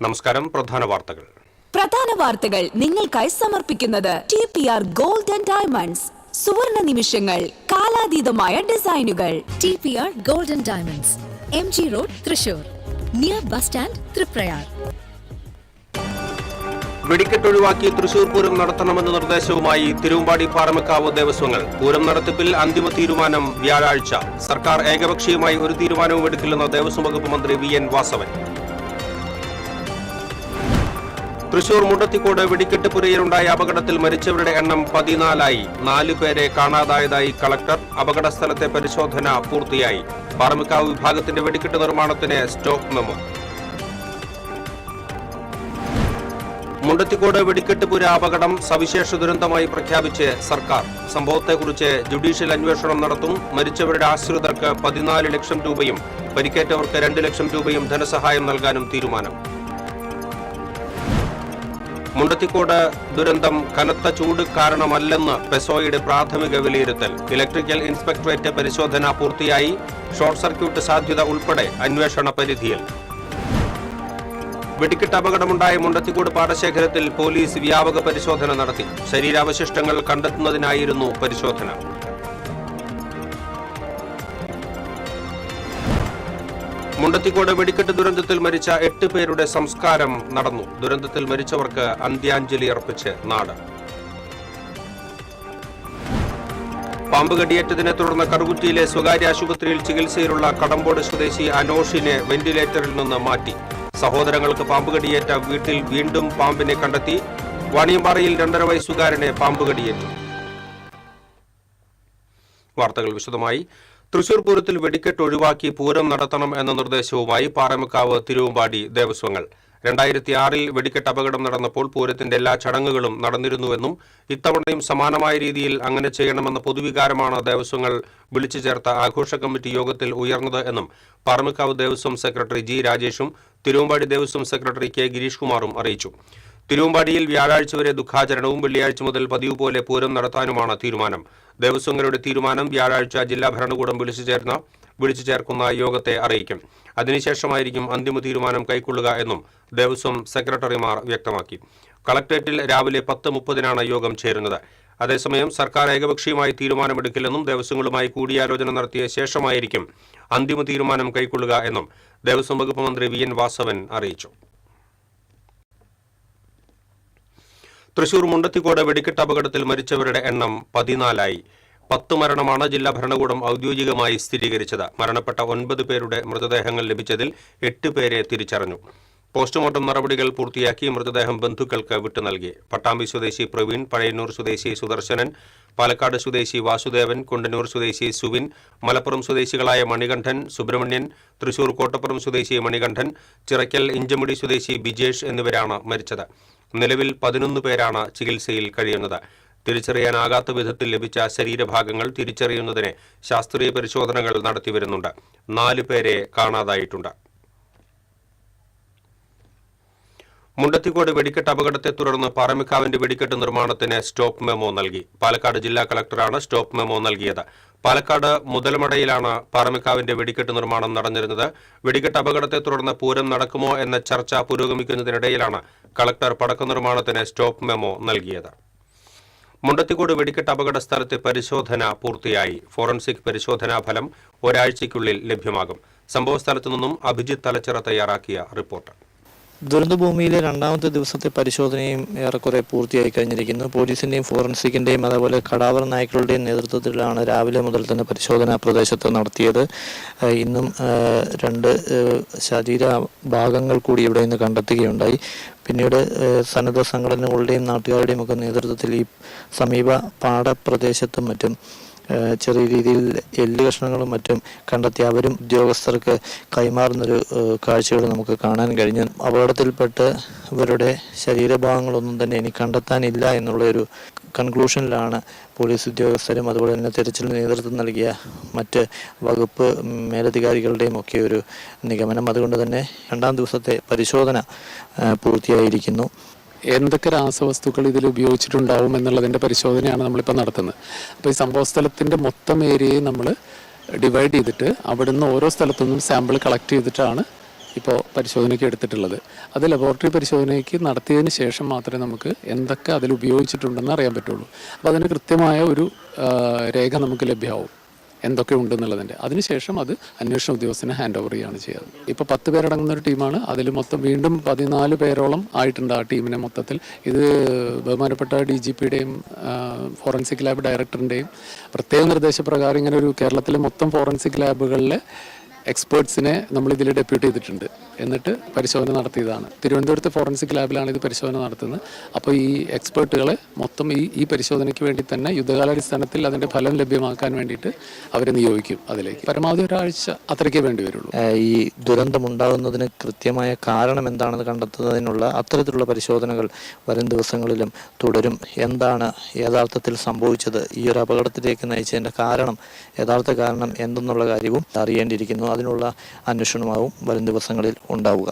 നമസ്കാരം. പ്രധാന വാർത്തകൾ നിങ്ങൾക്കായി സമർപ്പിക്കുന്നത് TPR Gold and Diamonds. സുവർണ നിമിഷങ്ങൾ, കാലാതീതമായ ഡിസൈനുകൾ. TPR Gold and Diamonds, MG Road, Thrissur, near bus stand, Tripprayar. വെടിക്കെട്ട് ഒഴിവാക്കി തൃശൂർ പൂരം നടത്തണമെന്ന നിർദ്ദേശവുമായി തിരുവമ്പാടി പാറമേക്കാവ് ദേവസ്വങ്ങൾ. പൂരം നടത്തിപ്പിൽ അന്തിമ തീരുമാനം വ്യാഴാഴ്ച. സർക്കാർ ഏകപക്ഷീയമായി ഒരു തീരുമാനവും എടുക്കില്ലെന്ന് ദേവസ്വം വകുപ്പ് മന്ത്രി VN വാസവൻ. തൃശൂർ മുണ്ടത്തിക്കോട് വെടിക്കെട്ട് പുരയിലുണ്ടായ അപകടത്തിൽ മരിച്ചവരുടെ എണ്ണം 14ആയി. 4 പേരെ കാണാതായതായി കളക്ടർ. അപകട സ്ഥലത്തെ പരിശോധന പൂർത്തിയായി. പാറമേക്കാവ് വിഭാഗത്തിന്റെ വെടിക്കെട്ട് നിർമ്മാണത്തിന് സ്റ്റോപ്പ് മെമ്മോ. മുണ്ടത്തിക്കോട് വെടിക്കെട്ട് പുര അപകടം സവിശേഷ ദുരന്തമായി പ്രഖ്യാപിച്ച് സർക്കാർ. സംഭവത്തെക്കുറിച്ച് ജുഡീഷ്യൽ അന്വേഷണം നടത്തും. മരിച്ചവരുടെ ആശ്രിതർക്ക് 14 ലക്ഷം രൂപയും പരിക്കേറ്റവർക്ക് 2 ലക്ഷം രൂപയും ധനസഹായം നൽകാനും തീരുമാനം. മുണ്ടത്തിക്കോട് ദുരന്തം കനത്ത ചൂട് കാരണമല്ലെന്ന് പെസോയുടെ പ്രാഥമിക വിലയിരുത്തൽ. ഇലക്ട്രിക്കൽ ഇൻസ്പെക്ടറേറ്റ് പരിശോധന പൂർത്തിയായി. ഷോർട്ട് സർക്യൂട്ട് സാധ്യത ഉൾപ്പെടെ അന്വേഷണ പരിധിയിൽ. വെടിക്കെട്ട് അപകടമുണ്ടായ മുണ്ടത്തിക്കോട് പാടശേഖരത്തിൽ പോലീസ് വ്യാപക പരിശോധന നടത്തി. ശരീരാവശിഷ്ടങ്ങൾ കണ്ടെത്തുന്നതിനായിരുന്നു പരിശോധന. മുണ്ടത്തിക്കോട് വെടിക്കെട്ട് ദുരന്തത്തിൽ മരിച്ച 8 പേരുടെ സംസ്കാരം നടന്നു. ദുരന്തത്തിൽ മരിച്ചവർക്ക് അന്ത്യാഞ്ജലി അർപ്പിച്ച് നാട്. പാമ്പ് കടിയേറ്റതിനെ തുടർന്ന് കറുകുറ്റിയിലെ സ്വകാര്യ ആശുപത്രിയിൽ ചികിത്സയിലുള്ള കടമ്പോട് സ്വദേശി അനോഷിനെ വെന്റിലേറ്ററിൽ നിന്ന് മാറ്റി. സഹോദരങ്ങൾക്ക് പാമ്പ് കടിയേറ്റ വീട്ടിൽ വീണ്ടും പാമ്പിനെ കണ്ടെത്തി. വാണിയമ്പാറയിൽ 2.5 വയസ്സുകാരനെ പാമ്പ് കടിയേറ്റു. വാർത്തകൾ വിശദമായി. തൃശൂർ പൂരത്തിൽ വെടിക്കെട്ട് ഒഴിവാക്കി പൂരം നടത്തണം എന്ന നിർദ്ദേശവുമായി പാറമേക്കാവ് തിരുവമ്പാടി ദേവസ്വങ്ങൾ. 2006-ൽ വെടിക്കെട്ട് അപകടം നടന്നപ്പോൾ പൂരത്തിന്റെ എല്ലാ ചടങ്ങുകളും നടന്നിരുന്നുവെന്നും ഇത്തവണയും സമാനമായ രീതിയിൽ അങ്ങനെ ചെയ്യണമെന്ന പൊതുവികാരമാണ് ദേവസ്വങ്ങൾ വിളിച്ചു ചേർത്ത ആഘോഷ കമ്മിറ്റി യോഗത്തിൽ ഉയർന്നത് എന്നും പാറമേക്കാവ് ദേവസ്വം സെക്രട്ടറി G രാജേഷും തിരുവമ്പാടി ദേവസ്വം സെക്രട്ടറി K ഗിരീഷ് കുമാറും അറിയിച്ചു. തിരുവമ്പാടിയിൽ വ്യാഴാഴ്ച വരെ ദുഃഖാചരണവും വെള്ളിയാഴ്ച മുതൽ പതിവ് പോലെ പൂരം നടത്താനുമാണ് തീരുമാനം. ദേവസ്വങ്ങളുടെ തീരുമാനം വ്യാഴാഴ്ച ജില്ലാ ഭരണകൂടം വിളിച്ചു ചേർക്കുന്ന യോഗത്തെ അറിയിക്കും. അതിനുശേഷമായിരിക്കും അന്തിമ തീരുമാനം കൈക്കൊള്ളുക എന്നും ദേവസ്വം സെക്രട്ടറിമാർ വ്യക്തമാക്കി. കളക്ടറേറ്റിൽ രാവിലെ 10:30-നാണ് യോഗം ചേരുന്നത്. അതേസമയം സർക്കാർ ഏകപക്ഷീയമായി തീരുമാനമെടുക്കില്ലെന്നും ദേവസ്വങ്ങളുമായി കൂടിയാലോചന നടത്തിയ ശേഷമായിരിക്കും അന്തിമ തീരുമാനം കൈക്കൊള്ളുക എന്നും ദേവസ്വം വകുപ്പ് മന്ത്രി VN വാസവൻ അറിയിച്ചു. തൃശൂർ മുണ്ടത്തിക്കോട് വെടിക്കെട്ട് അപകടത്തിൽ മരിച്ചവരുടെ എണ്ണം 14ആയി. 10 മരണമാണ് ജില്ലാ ഭരണകൂടം ഔദ്യോഗികമായി സ്ഥിരീകരിച്ചത്. മരണപ്പെട്ട 9 പേരുടെ മൃതദേഹങ്ങൾ ലഭിച്ചതിൽ 8 പേരെ തിരിച്ചറിഞ്ഞു. പോസ്റ്റ്മോർട്ടം നടപടികൾ പൂർത്തിയാക്കി മൃതദേഹം ബന്ധുക്കൾക്ക് വിട്ടു നൽകി. പട്ടാമ്പി സ്വദേശി പ്രവീൺ, പഴയന്നൂർ സ്വദേശി സുദർശനൻ, പാലക്കാട് സ്വദേശി വാസുദേവൻ, കുണ്ടന്നൂർ സ്വദേശി സുവിൻ, മലപ്പുറം സ്വദേശികളായ മണികണ്ഠൻ, സുബ്രഹ്മണ്യൻ, തൃശൂർ കോട്ടപ്പുറം സ്വദേശി മണികണ്ഠൻ, ചിറയ്ക്കൽ ഇഞ്ചമുടി സ്വദേശി ബിജേഷ് എന്നിവരാണ് മരിച്ചത്. നിലവിൽ 11 പേരാണ് ചികിത്സയിൽ കഴിയുന്നത്. തിരിച്ചറിയാനാകാത്ത വിധത്തിൽ ലഭിച്ച ശരീരഭാഗങ്ങൾ തിരിച്ചറിയുന്നതിന് ശാസ്ത്രീയ പരിശോധനകൾ നടത്തിവരുന്നുണ്ട്. 4 പേരെ കാണാതായിട്ടുണ്ട്. മുണ്ടത്തിക്കോട് വെടിക്കെട്ട് അപകടത്തെ തുടർന്ന് പാറമേക്കാവിന്റെ വെടിക്കെട്ട് നിർമ്മാണത്തിന് സ്റ്റോപ്പ് മെമ്മോ നൽകി. പാലക്കാട് ജില്ലാ കളക്ടറാണ് സ്റ്റോപ്പ് മെമ്മോ നൽകിയത്. പാലക്കാട് മുതലമടയിലാണ് പാറമേക്കാവിന്റെ വെടിക്കെട്ട് നിർമ്മാണം നടന്നിരുന്നത്. വെടിക്കെട്ട് അപകടത്തെ തുടർന്ന് പൂരം നടക്കുമോ എന്ന ചർച്ച പുരോഗമിക്കുന്നതിനിടയിലാണ് കളക്ടർ പടക്ക നിർമ്മാണത്തിന് സ്റ്റോപ്പ് മെമ്മോ നൽകിയത്. മുണ്ടത്തിക്കോട് വെടിക്കെട്ട് അപകട സ്ഥലത്തെ പരിശോധന പൂർത്തിയായി. ഫോറൻസിക് പരിശോധനാ ഫലം ഒരാഴ്ചയ്ക്കുള്ളിൽ ലഭ്യമാകും. സംഭവസ്ഥലത്തു നിന്നും അഭിജിത്ത് തലച്ചിറ തയ്യാറാക്കിയ റിപ്പോർട്ട്. ദുരന്തഭൂമിയിലെ 2ാമത്തെ ദിവസത്തെ പരിശോധനയും ഏറെക്കുറെ പൂർത്തിയായി കഴിഞ്ഞിരിക്കുന്നു. പോലീസിന്റെയും ഫോറൻസിക്കിന്റെയും അതുപോലെ കടാവർ നായ്ക്കളുടെയും നേതൃത്വത്തിലാണ് രാവിലെ മുതൽ തന്നെ പരിശോധന പ്രദേശത്ത് നടത്തിയത്. ഇന്നും 2 ശരീര ഭാഗങ്ങൾ കൂടി ഇവിടെ നിന്ന് കണ്ടെത്തുകയുണ്ടായി. പിന്നീട് സന്നദ്ധ സംഘടനകളുടെയും നാട്ടുകാരുടെയും ഒക്കെ നേതൃത്വത്തിൽ ഈ സമീപ പാടപ്രദേശത്തും മറ്റും ചെറിയ രീതിയിൽ എല്ല് കഷ്ണങ്ങളും മറ്റും കണ്ടെത്തി അവരും ഉദ്യോഗസ്ഥർക്ക് കൈമാറുന്നൊരു കാഴ്ചകൾ നമുക്ക് കാണാൻ കഴിഞ്ഞു. അപകടത്തിൽപ്പെട്ട് ഇവരുടെ ശരീരഭാഗങ്ങളൊന്നും തന്നെ ഇനി കണ്ടെത്താനില്ല എന്നുള്ളൊരു കൺക്ലൂഷനിലാണ് പോലീസ് ഉദ്യോഗസ്ഥരും അതുപോലെ തന്നെ തെരച്ചിലിന് നേതൃത്വം നൽകിയ മറ്റ് വകുപ്പ് മേലധികാരികളുടെയും ഒക്കെ ഒരു നിഗമനം. അതുകൊണ്ട് തന്നെ 2ാം ദിവസത്തെ പരിശോധന പൂർത്തിയായിരിക്കുന്നു. എന്തൊക്കെ രാസവസ്തുക്കൾ ഇതിൽ ഉപയോഗിച്ചിട്ടുണ്ടാവും എന്നുള്ളതിൻ്റെ പരിശോധനയാണ് നമ്മളിപ്പോൾ നടത്തുന്നത്. അപ്പോൾ ഈ സംഭവസ്ഥലത്തിൻ്റെ മൊത്തം ഏരിയയെ നമ്മൾ ഡിവൈഡ് ചെയ്തിട്ട് അവിടുന്ന് ഓരോ സ്ഥലത്തുനിന്നും സാമ്പിൾ കളക്ട് ചെയ്തിട്ടാണ് ഇപ്പോൾ പരിശോധനയ്ക്ക് എടുത്തിട്ടുള്ളത്. അത് ലബോറട്ടറി പരിശോധനയ്ക്ക് നടത്തിയതിന് ശേഷം മാത്രമേ നമുക്ക് എന്തൊക്കെ അതിൽ ഉപയോഗിച്ചിട്ടുണ്ടെന്ന് അറിയാൻ പറ്റുള്ളൂ. അപ്പോൾ അതിന് കൃത്യമായ ഒരു രേഖ നമുക്ക് ലഭ്യമാവും എന്തൊക്കെ ഉണ്ടെന്നുള്ളതിൻ്റെ. അതിനുശേഷം അത് അന്വേഷണ ഉദ്യോഗസ്ഥന് ഹാൻഡ് ഓവർ ചെയ്യുകയാണ് ചെയ്യുന്നത്. ഇപ്പോൾ 10 പേരടങ്ങുന്ന ഒരു ടീമാണ്. അതിൽ മൊത്തം വീണ്ടും 14 പേരോളം ആയിട്ടുണ്ട് ആ ടീമിനെ മൊത്തത്തിൽ. ഇത് ബഹുമാനപ്പെട്ട DGPയുടെയും ഫോറൻസിക് ലാബ് ഡയറക്ടറിൻ്റെയും പ്രത്യേക നിർദ്ദേശപ്രകാരം ഇങ്ങനെ ഒരു കേരളത്തിലെ മൊത്തം ഫോറൻസിക് ലാബുകളിലെ എക്സ്പേർട്സിനെ നമ്മളിതിൽ ഡെപ്യൂട്ട് ചെയ്തിട്ടുണ്ട്. എന്നിട്ട് പരിശോധന നടത്തിയതാണ്. തിരുവനന്തപുരത്തെ ഫോറൻസിക് ലാബിലാണ് ഇത് പരിശോധന നടത്തുന്നത്. അപ്പോൾ ഈ എക്സ്പേർട്ടുകളെ മൊത്തം ഈ പരിശോധനയ്ക്ക് വേണ്ടി തന്നെ യുദ്ധകാലാടിസ്ഥാനത്തിൽ അതിൻ്റെ ഫലം ലഭ്യമാക്കാൻ വേണ്ടിയിട്ട് അവരെ നിയോഗിക്കും. അതിലേക്ക് പരമാവധി ഒരാഴ്ച അത്രയ്ക്കേ വേണ്ടി വരുള്ളൂ. ഈ ദുരന്തമുണ്ടാകുന്നതിന് കൃത്യമായ കാരണം എന്താണെന്ന് കണ്ടെത്തുന്നതിനുള്ള അത്തരത്തിലുള്ള പരിശോധനകൾ വരും ദിവസങ്ങളിലും തുടരും. എന്താണ് യഥാർത്ഥത്തിൽ സംഭവിച്ചത്, ഈ ഒരു അപകടത്തിലേക്ക് നയിച്ചതിൻ്റെ കാരണം, യഥാർത്ഥ കാരണം എന്തെന്നുള്ള കാര്യവും അറിയേണ്ടിയിരിക്കുന്നു. അതിനുള്ള അന്വേഷണമാവും വരും ദിവസങ്ങളിൽ ഉണ്ടാവുക.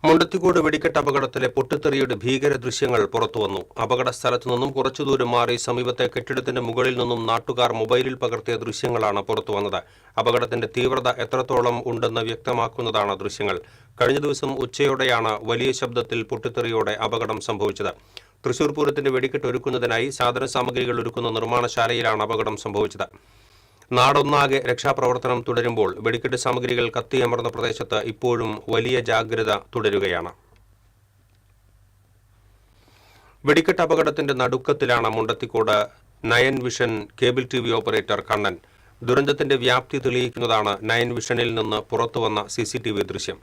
മുണ്ടത്തിക്കോട് വെടിക്കെട്ട് അപകടത്തിലെ പൊട്ടിത്തെറിയുടെ ഭീകര ദൃശ്യങ്ങൾ പുറത്തുവന്നു. അപകട സ്ഥലത്തു നിന്നും കുറച്ചു ദൂരം മാറി സമീപത്തെ കെട്ടിടത്തിന്റെ മുകളിൽ നിന്നും നാട്ടുകാർ മൊബൈലിൽ പകർത്തിയ ദൃശ്യങ്ങളാണ് പുറത്തുവന്നത്. അപകടത്തിന്റെ തീവ്രത എത്രത്തോളം ഉണ്ടെന്ന് വ്യക്തമാക്കുന്നതാണ് ദൃശ്യങ്ങൾ. കഴിഞ്ഞ ദിവസം ഉച്ചയോടെയാണ് വലിയ ശബ്ദത്തിൽ പൊട്ടിത്തെറിയോടെ അപകടം സംഭവിച്ചത്. തൃശൂർ പൂരത്തിന്റെ വെടിക്കെട്ട് ഒരുക്കുന്നതിനായി സാധന സാമഗ്രികൾ ഒരുക്കുന്ന നിർമ്മാണശാലയിലാണ് അപകടം സംഭവിച്ചത്. നാടൊന്നാകെ രക്ഷാപ്രവർത്തനം തുടരുമ്പോൾ വെടിക്കെട്ട് സാമഗ്രികൾ കത്തിയമർന്ന പ്രദേശത്ത് ഇപ്പോഴും വലിയ ജാഗ്രത തുടരുകയാണ്. വെടിക്കെട്ട് അപകടത്തിന്റെ നടുക്കത്തിലാണ് Mundathikode nine vision cable TV operator Kannan. ദുരന്തത്തിന്റെ വ്യാപ്തി തെളിയിക്കുന്നതാണ് നയൻ വിഷനിൽ നിന്ന് പുറത്തുവന്ന CCTV ദൃശ്യം.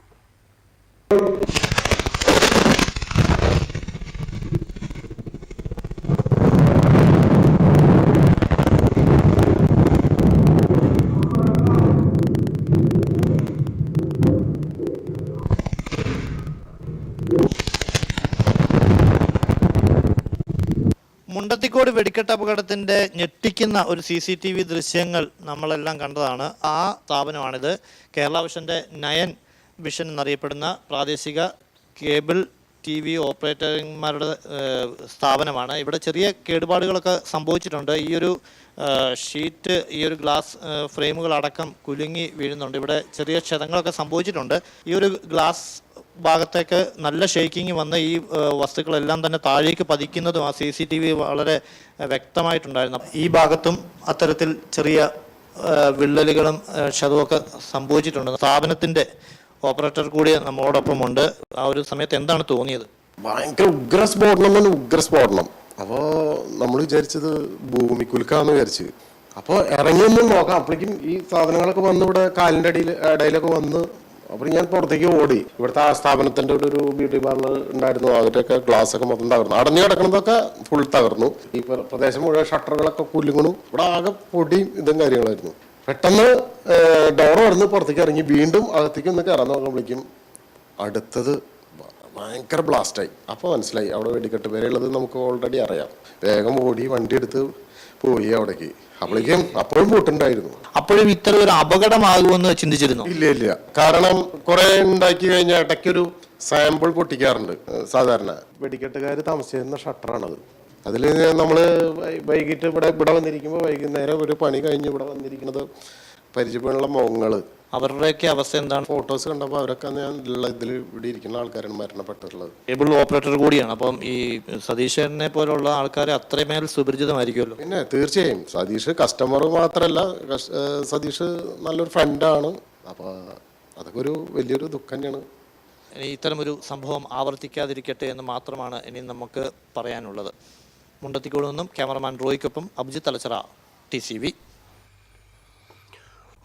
മുണ്ടത്തിക്കോട് വെടിക്കെട്ട് അപകടത്തിൻ്റെ ഞെട്ടിക്കുന്ന ഒരു CCTV ദൃശ്യങ്ങൾ നമ്മളെല്ലാം കണ്ടതാണ്. ആ സ്ഥാപനമാണിത്. കേരള വിഷൻ്റെ നയൻ വിഷൻ എന്നറിയപ്പെടുന്ന പ്രാദേശിക കേബിൾ TV ഓപ്പറേറ്റർമാരുടെ സ്ഥാപനമാണ്. ഇവിടെ ചെറിയ കേടുപാടുകളൊക്കെ സംഭവിച്ചിട്ടുണ്ട്. ഈ ഒരു ഷീറ്റ്, ഈ ഒരു ഗ്ലാസ് ഫ്രെയിമുകളടക്കം കുലുങ്ങി വീഴുന്നുണ്ട്. ഇവിടെ ചെറിയ ക്ഷതങ്ങളൊക്കെ സംഭവിച്ചിട്ടുണ്ട്. ഈ ഒരു ഗ്ലാസ് ഭാഗത്തേക്ക് നല്ല ഷേക്കിങ് വന്ന് ഈ വസ്തുക്കളെല്ലാം തന്നെ താഴേക്ക് പതിക്കുന്നതും ആ CCTV വളരെ വ്യക്തമായിട്ടുണ്ടായിരുന്നു. ഈ ഭാഗത്തും അത്തരത്തിൽ ചെറിയ വിള്ളലുകളും ക്ഷതമൊക്കെ സംഭവിച്ചിട്ടുണ്ട്. സ്ഥാപനത്തിൻ്റെ ഓപ്പറേറ്റർ കൂടി നമ്മളോടൊപ്പമുണ്ട്. ആ ഒരു സമയത്ത് എന്താണ് തോന്നിയത്? ഭയങ്കര ഉഗ്രസ്ഫോടനം. അപ്പോൾ നമ്മൾ വിചാരിച്ചത് ഭൂമിക്കുലുക്കാന്ന് വിചാരിച്ച്. അപ്പോൾ ഇറങ്ങിയൊന്നും നോക്കാം. അപ്പോഴേക്കും ഈ സാധനങ്ങളൊക്കെ വന്ന് ഇവിടെ കാലിൻ്റെ ഇടയിലൊക്കെ വന്ന്, അപ്പോൾ ഞാൻ പുറത്തേക്ക് ഓടി. ഇവിടുത്തെ ആ സ്ഥാപനത്തിൻ്റെ ഒരു ബ്യൂട്ടി പാർലർ ഉണ്ടായിരുന്നു. അതിൻ്റെയൊക്കെ ഗ്ലാസ് ഒക്കെ മൊത്തം തകർന്നു. അടഞ്ഞു കിടക്കുന്നതൊക്കെ ഫുൾ തകർന്നു. ഈ പ്രദേശം മുഴുവൻ ഷട്ടറുകളൊക്കെ കുലുങ്ങണു. ഇവിടെ ആകെ പൊടിയും ഇതും കാര്യങ്ങളായിരുന്നു. പെട്ടെന്ന് ഡോർ തുറന്ന് പുറത്തേക്ക് ഇറങ്ങി വീണ്ടും അകത്തേക്ക് ഒന്ന് കയറാൻ നോക്കുമ്പോഴേക്കും അടുത്തത് ഭയങ്കര ബ്ലാസ്റ്റായി. അപ്പോൾ മനസ്സിലായി അവിടെ വെടിക്കെട്ട് വരെയുള്ളത് നമുക്ക് ഓൾറെഡി അറിയാം. വേഗം ഓടി വണ്ടി എടുത്ത് പോയി അവിടേക്ക്. അപ്പോഴേക്കും അപ്പോഴും പൊട്ടുണ്ടായിരുന്നു. അപ്പോഴും ഇത്ര ഒരു അപകടമാകുമെന്ന് ചിന്തിച്ചിരുന്നു? ഇല്ല. കാരണം കുറെ ഉണ്ടാക്കി കഴിഞ്ഞാൽ ഇടയ്ക്കൊരു സാമ്പിൾ പൊട്ടിക്കാറുണ്ട്. സാധാരണ വെടിക്കെട്ടുകാർ താമസിച്ചിരുന്ന ഷട്ടറാണത്. അതിൽ നമ്മൾ വൈകിട്ട് ഇവിടെ വന്നിരിക്കുമ്പോൾ വൈകുന്നേരം ഒരു പണി കഴിഞ്ഞ് ഇവിടെ വന്നിരിക്കുന്നത് പരിചയമുള്ള മുഖങ്ങൾ. അവരുടെയൊക്കെ അവസ്ഥ എന്താണ്? ഫോട്ടോസ് കണ്ടപ്പോൾ അവരൊക്കെ ഞാൻ ഇതിൽ ഇവിടെ ഇരിക്കുന്ന ആൾക്കാരാണ് മരണപ്പെട്ടിട്ടുള്ളത്. കേബിൾ ഓപ്പറേറ്റർ കൂടിയാണ്. അപ്പം ഈ സതീശനെ പോലുള്ള ആൾക്കാർ അത്രമേൽ സുപരിചിതമായിരിക്കുമല്ലോ. പിന്നെ തീർച്ചയായും സതീഷ് കസ്റ്റമർ മാത്രമല്ല, സതീഷ് നല്ലൊരു ഫ്രണ്ടാണ്. അപ്പോൾ അതൊക്കെ ഒരു വലിയൊരു ദുഃഖം തന്നെയാണ്. ഇത്തരമൊരു സംഭവം ആവർത്തിക്കാതിരിക്കട്ടെ എന്ന് മാത്രമാണ് ഇനി നമുക്ക് പറയാനുള്ളത്. മുണ്ടത്തിക്കോട് നിന്നും ക്യാമറമാൻ റോയ്ക്കൊപ്പം അഭിജിത്ത് തലച്ചറ, TCV.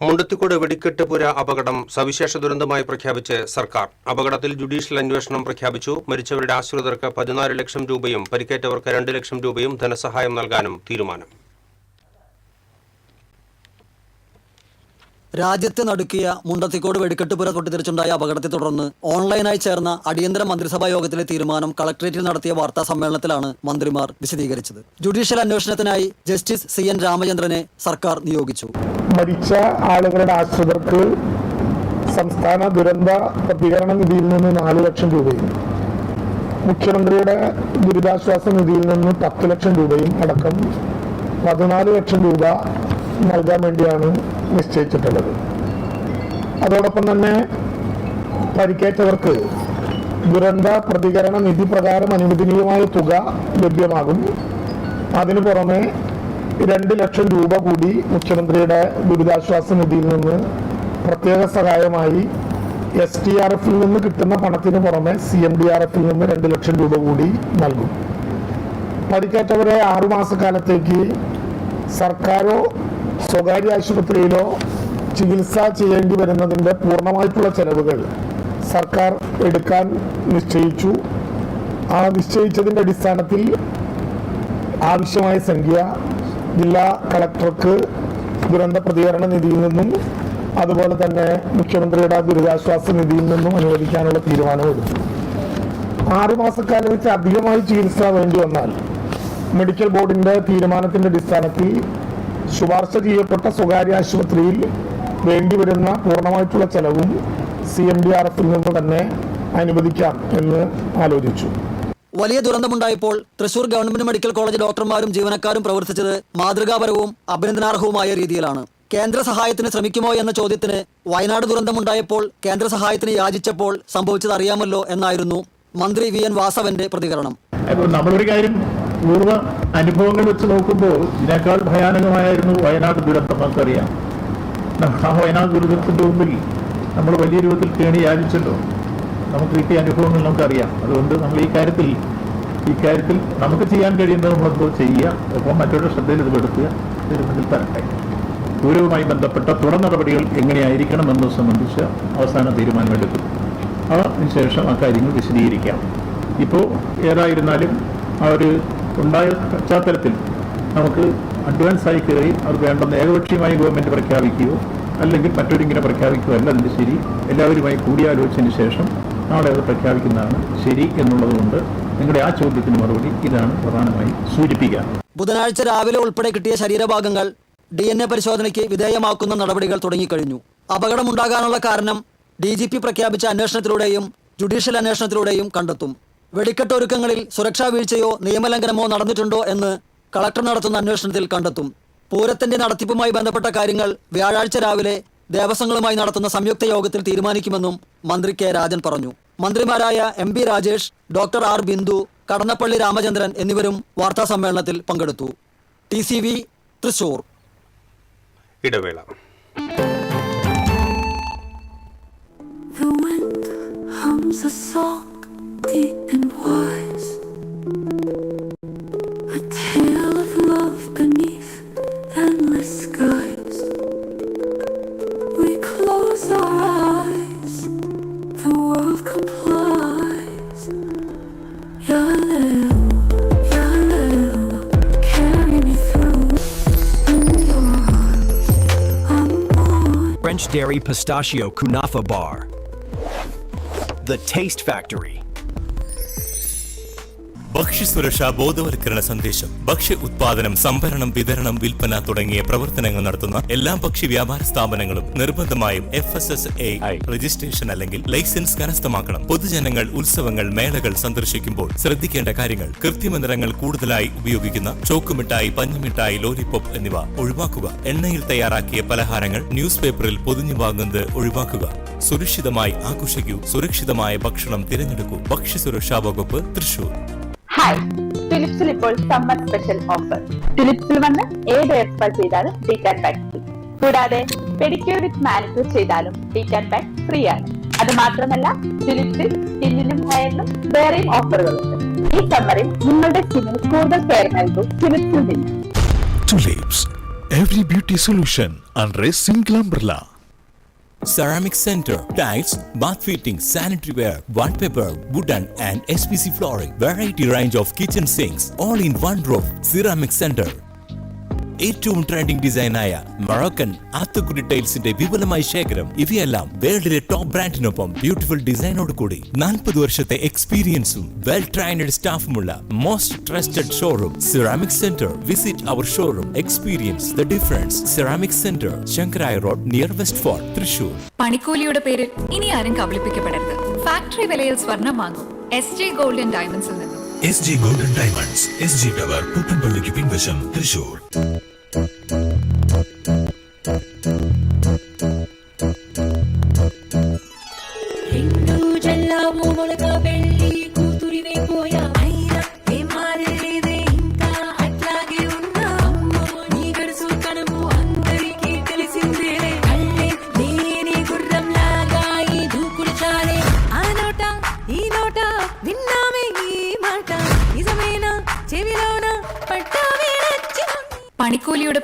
മുണ്ടത്തിക്കോട് വെടിക്കെട്ട് പുര അപകടം സവിശേഷ ദുരന്തമായി പ്രഖ്യാപിച്ച് സർക്കാർ. അപകടത്തിൽ ജുഡീഷ്യൽ അന്വേഷണം പ്രഖ്യാപിച്ചു. മരിച്ചവരുടെ ആശ്രിതർക്ക് 14 ലക്ഷം രൂപയും പരിക്കേറ്റവർക്ക് 2 ലക്ഷം രൂപയും ധനസഹായം നൽകാനും തീരുമാനം. രാജ്യത്തെ നടുക്കിയ മുണ്ടത്തിക്കോട് വെടിക്കെട്ടുപുര പൊട്ടിത്തെറിച്ചുണ്ടായ അപകടത്തെ തുടർന്ന് ഓൺലൈനായി ചേർന്ന അടിയന്തര മന്ത്രിസഭാ യോഗത്തിലെ തീരുമാനം കളക്ടറേറ്റിൽ നടത്തിയ വാർത്താ സമ്മേളനത്തിലാണ് മന്ത്രിമാർ വിശദീകരിച്ചത്. ജുഡീഷ്യൽ അന്വേഷണത്തിനായി ജസ്റ്റിസ് CN രാമചന്ദ്രനെ സർക്കാർ നിയോഗിച്ചു. മരിച്ച ആളുകളുടെ ആശ്രിതർക്ക് സംസ്ഥാന ദുരന്ത പ്രതികരണ നിധിയിൽ നിന്ന് 4 ലക്ഷം രൂപയും മുഖ്യമന്ത്രിയുടെ ദുരിതാശ്വാസ നിധിയിൽ നിന്ന് 10 ലക്ഷം രൂപയും അടക്കം 14 ലക്ഷം രൂപ നൽകാൻ വേണ്ടിയാണ് നിശ്ചയിച്ചിട്ടുള്ളത്. അതോടൊപ്പം തന്നെ പരിക്കേറ്റവർക്ക് ദുരന്ത പ്രതികരണ നിധി പ്രകാരം അനുവദനീയമായ തുക ലഭ്യമാകും. അതിനു പുറമെ 2 ലക്ഷം രൂപ കൂടി മുഖ്യമന്ത്രിയുടെ ദുരിതാശ്വാസ നിധിയിൽ നിന്ന് പ്രത്യേക സഹായമായി STRF-ൽ നിന്ന് കിട്ടുന്ന പണത്തിന് പുറമെ CMDRF-ൽ നിന്ന് 2 ലക്ഷം രൂപ കൂടി നൽകും. പരിക്കേറ്റവരെ 6 മാസക്കാലത്തേക്ക് സർക്കാരോ സ്വകാര്യ ആശുപത്രിയിലോ ചികിത്സ ചെയ്യേണ്ടി വരുന്നതിൻ്റെ പൂർണ്ണമായിട്ടുള്ള ചെലവുകൾ സർക്കാർ എടുക്കാൻ നിശ്ചയിച്ചു. ആ നിശ്ചയിച്ചതിൻ്റെ അടിസ്ഥാനത്തിൽ ആവശ്യമായ സംഖ്യ ജില്ലാ കളക്ടർക്ക് ദുരന്ത പ്രതികരണ നിധിയിൽ നിന്നും അതുപോലെ തന്നെ മുഖ്യമന്ത്രിയുടെ ദുരിതാശ്വാസ നിധിയിൽ നിന്നും അനുവദിക്കാനുള്ള തീരുമാനമെടുത്തു. 6 മാസക്കാലം വെച്ച് അധികമായി ചികിത്സ വേണ്ടി വന്നാൽ മെഡിക്കൽ ബോർഡിന്റെ തീരുമാനത്തിന്റെ അടിസ്ഥാനത്തിൽ ശുപാർശ ചെയ്യപ്പെട്ട സ്വകാര്യ ആശുപത്രിയിൽ വേണ്ടിവരുന്ന പൂർണ്ണമായിട്ടുള്ള ചെലവും CMDRF-ൽ നിന്ന് തന്നെ അനുവദിക്കാം എന്ന് ആലോചിച്ചു. വലിയ ദുരന്തമുണ്ടായപ്പോൾ തൃശൂർ ഗവൺമെന്റ് മെഡിക്കൽ കോളേജ് ഡോക്ടർമാരും ജീവനക്കാരും പ്രവർത്തിച്ചത് മാതൃകാപരവും അഭിനന്ദനാർഹവുമായ രീതിയിലാണ്. കേന്ദ്ര സഹായത്തിന് ശ്രമിക്കുമോ എന്ന ചോദ്യത്തിന് വയനാട് ദുരന്തമുണ്ടായപ്പോൾ കേന്ദ്ര സഹായത്തിന് യാചിച്ചപ്പോൾ സംഭവിച്ചത് അറിയാമല്ലോ എന്നായിരുന്നു മന്ത്രി VN വാസവന്റെ പ്രതികരണം. നമ്മളൊരു കാര്യം പൂർവ്വ അനുഭവങ്ങൾ വെച്ച് നോക്കുമ്പോൾ ഇതിനേക്കാൾ ഭയാനകമായിരുന്നു വയനാട് ദുരന്തം. നമുക്കറിയാം, ആ വയനാട് ദുരന്തത്തിന്റെ മുമ്പിൽ നമ്മൾ വലിയ രൂപത്തിൽ കേണി യാചിച്ചല്ലോ. നമുക്ക് കിട്ടിയ അനുഭവങ്ങൾ നമുക്കറിയാം. അതുകൊണ്ട് നമ്മൾ ഈ കാര്യത്തിൽ നമുക്ക് ചെയ്യാൻ കഴിയുന്നത് നമ്മളെന്തോ ചെയ്യുക, ഒപ്പം മറ്റൊരു ശ്രദ്ധയിൽ ഇത് പെടുത്തുക, ഇതിൽ തരട്ടെ. ദൂരവുമായി ബന്ധപ്പെട്ട തുടർ നടപടികൾ എങ്ങനെയായിരിക്കണം എന്നത് സംബന്ധിച്ച് അവസാന തീരുമാനമെടുക്കും. അതിനുശേഷം ആ കാര്യങ്ങൾ വിശദീകരിക്കാം. ഇപ്പോൾ ഏതായിരുന്നാലും ആ ഒരു ഉണ്ടായ പശ്ചാത്തലത്തിൽ നമുക്ക് അഡ്വാൻസായി കയറി അത് വേണ്ടെന്ന് ഏകപക്ഷീയമായി ഗവൺമെൻറ് പ്രഖ്യാപിക്കുകയോ അല്ലെങ്കിൽ മറ്റൊരിങ്ങനെ പ്രഖ്യാപിക്കുകയോ അല്ല അതിൻ്റെ ശരി. എല്ലാവരുമായി കൂടിയാലോചിച്ചതിന് ശേഷം നാളെ അത് പ്രഖ്യാപിക്കുന്നതാണ് ശരി എന്നുള്ളതുകൊണ്ട് നിങ്ങളുടെ ആ ചോദ്യത്തിന് മറുപടി ഇതാണ് പ്രധാനമായി സൂചിപ്പിക്കുക. ബുധനാഴ്ച രാവിലെ ഉൾപ്പെടെ കിട്ടിയ ശരീരഭാഗങ്ങൾ DNA പരിശോധനയ്ക്ക് വിധേയമാക്കുന്ന നടപടികൾ തുടങ്ങിക്കഴിഞ്ഞു. അപകടമുണ്ടാകാനുള്ള കാരണം DGP പ്രഖ്യാപിച്ച അന്വേഷണത്തിലൂടെയും ജുഡീഷ്യൽ അന്വേഷണത്തിലൂടെയും കണ്ടെത്തും. വെടിക്കെട്ട് ഒരുക്കങ്ങളിൽ സുരക്ഷാ വീഴ്ചയോ നിയമലംഘനമോ നടന്നിട്ടുണ്ടോ എന്ന് കളക്ടർ നടത്തുന്ന അന്വേഷണത്തിൽ കണ്ടെത്തും. പൂരത്തിന്റെ നടത്തിപ്പുമായി ബന്ധപ്പെട്ട കാര്യങ്ങൾ വ്യാഴാഴ്ച രാവിലെ ദേവസ്വങ്ങളുമായി നടത്തുന്ന സംയുക്ത യോഗത്തിൽ തീരുമാനിക്കുമെന്നും മന്ത്രി K. രാജൻ പറഞ്ഞു. മന്ത്രിമാരായ MB Rajesh, doctor R. Bindu, Kadannappally Ramachandran എന്നിവരും വാർത്താ സമ്മേളനത്തിൽ പങ്കെടുത്തു. TCV തൃശൂർ. ഇടവേള. The wind hums a song deep and wise, a tale of love beneath endless skies. We close our eyes, the world complies. Yaleo, Yaleo, carry me through. In your arms, I'm born. French Dairy Pistachio Kunafa Bar. The Taste Factory. ഭക്ഷ്യസുരക്ഷാ ബോധവൽക്കരണ സന്ദേശം. ഭക്ഷ്യ ഉത്പാദനം, സംഭരണം, വിതരണം, വിൽപ്പന തുടങ്ങിയ പ്രവർത്തനങ്ങൾ നടത്തുന്ന എല്ലാ ഭക്ഷ്യ വ്യാപാര സ്ഥാപനങ്ങളും നിർബന്ധമായും FSSAI രജിസ്ട്രേഷൻ അല്ലെങ്കിൽ ലൈസൻസ് കരസ്ഥമാക്കണം. പൊതുജനങ്ങൾ ഉത്സവങ്ങൾ, മേളകൾ സന്ദർശിക്കുമ്പോൾ ശ്രദ്ധിക്കേണ്ട കാര്യങ്ങൾ: കൃത്രിമ നിറങ്ങൾ കൂടുതലായി ഉപയോഗിക്കുന്ന ചോക്കുമിഠായി, പഞ്ഞിമിഠായി, ലോലിപോപ്പ് എന്നിവ ഒഴിവാക്കുക. എണ്ണയിൽ തയ്യാറാക്കിയ പലഹാരങ്ങൾ ന്യൂസ് പേപ്പറിൽ പൊതിഞ്ഞു വാങ്ങുന്നത് ഒഴിവാക്കുക. സുരക്ഷിതമായി ആഘോഷിക്കൂ. സുരക്ഷിതമായ ഭക്ഷണം തിരഞ്ഞെടുക്കൂ. ഭക്ഷ്യസുരക്ഷാ വകുപ്പ്, തൃശൂർ. ഹായ്, ഫിലിപ്സിൽ ഇപ്പോൾ സമ്മർ സ്പെഷ്യൽ ഓഫർ. ഫിലിപ്സിൽ വന്ന് ഏത് ഹെയർ ചെയ്താലും ഡീറ്റാൻ പാക്ക് ഫ്രീ. കൂടാതെ പെഡിക്യൂർ വിത്ത് മാനിക്യൂർ ചെയ്താലും ഡീറ്റാൻ പാക്ക് ഫ്രീ ആണ്. അത് മാത്രമല്ല, ഫിലിപ്സിൽ സ്കിന്നിനും ഹെയറിനും വേറെയും ഓഫറുകളുണ്ട്. ഈ സമ്മറിൽ നിങ്ങളുടെ സ്കിന്നിന് കൂടുതൽ കെയർ നൽകൂ ഫിലിപ്സിൽ നിന്ന്. Tulips, every beauty solution under a single umbrella. Ceramic Center, tiles, bath fittings, sanitary ware, wallpaper, wooden and SPC flooring, variety range of kitchen sinks, all in one roof. Ceramic Center. ഏറ്റവും trending ഡിസൈനായ Moroccan ആത്തുക്കുടി ടൈൽസിന്റെ വിപുലമായ ശേഖരം. ഇവയെല്ലാം വേൾഡിലെ top ബ്രാൻഡിനൊപ്പം beautiful ഡിസൈനോട് കൂടി 40 വർഷത്തെ എക്സ്പീരിയൻസും well trained സ്റ്റാഫുമുള്ള most trusted showroom ceramic centre. Visit our showroom, experience the difference. Ceramic centre, Sankaraiya road, near west fort, Thrissur. പണിക്കൂലിയുടെ പേരിൽ ഇനി ആരും കബളിപ്പിക്കപ്പെടരുത്. ഫാക്ടറി വിലയിൽ സ്വർണം വാങ്ങും SJ ഗോൾഡൻ ഡയമണ്ട്സിൽ നിന്നും. SJ Golden Diamonds, SG tower, പുത്തൻപള്ളിക്ക് പിൻവശം, തൃശൂർ.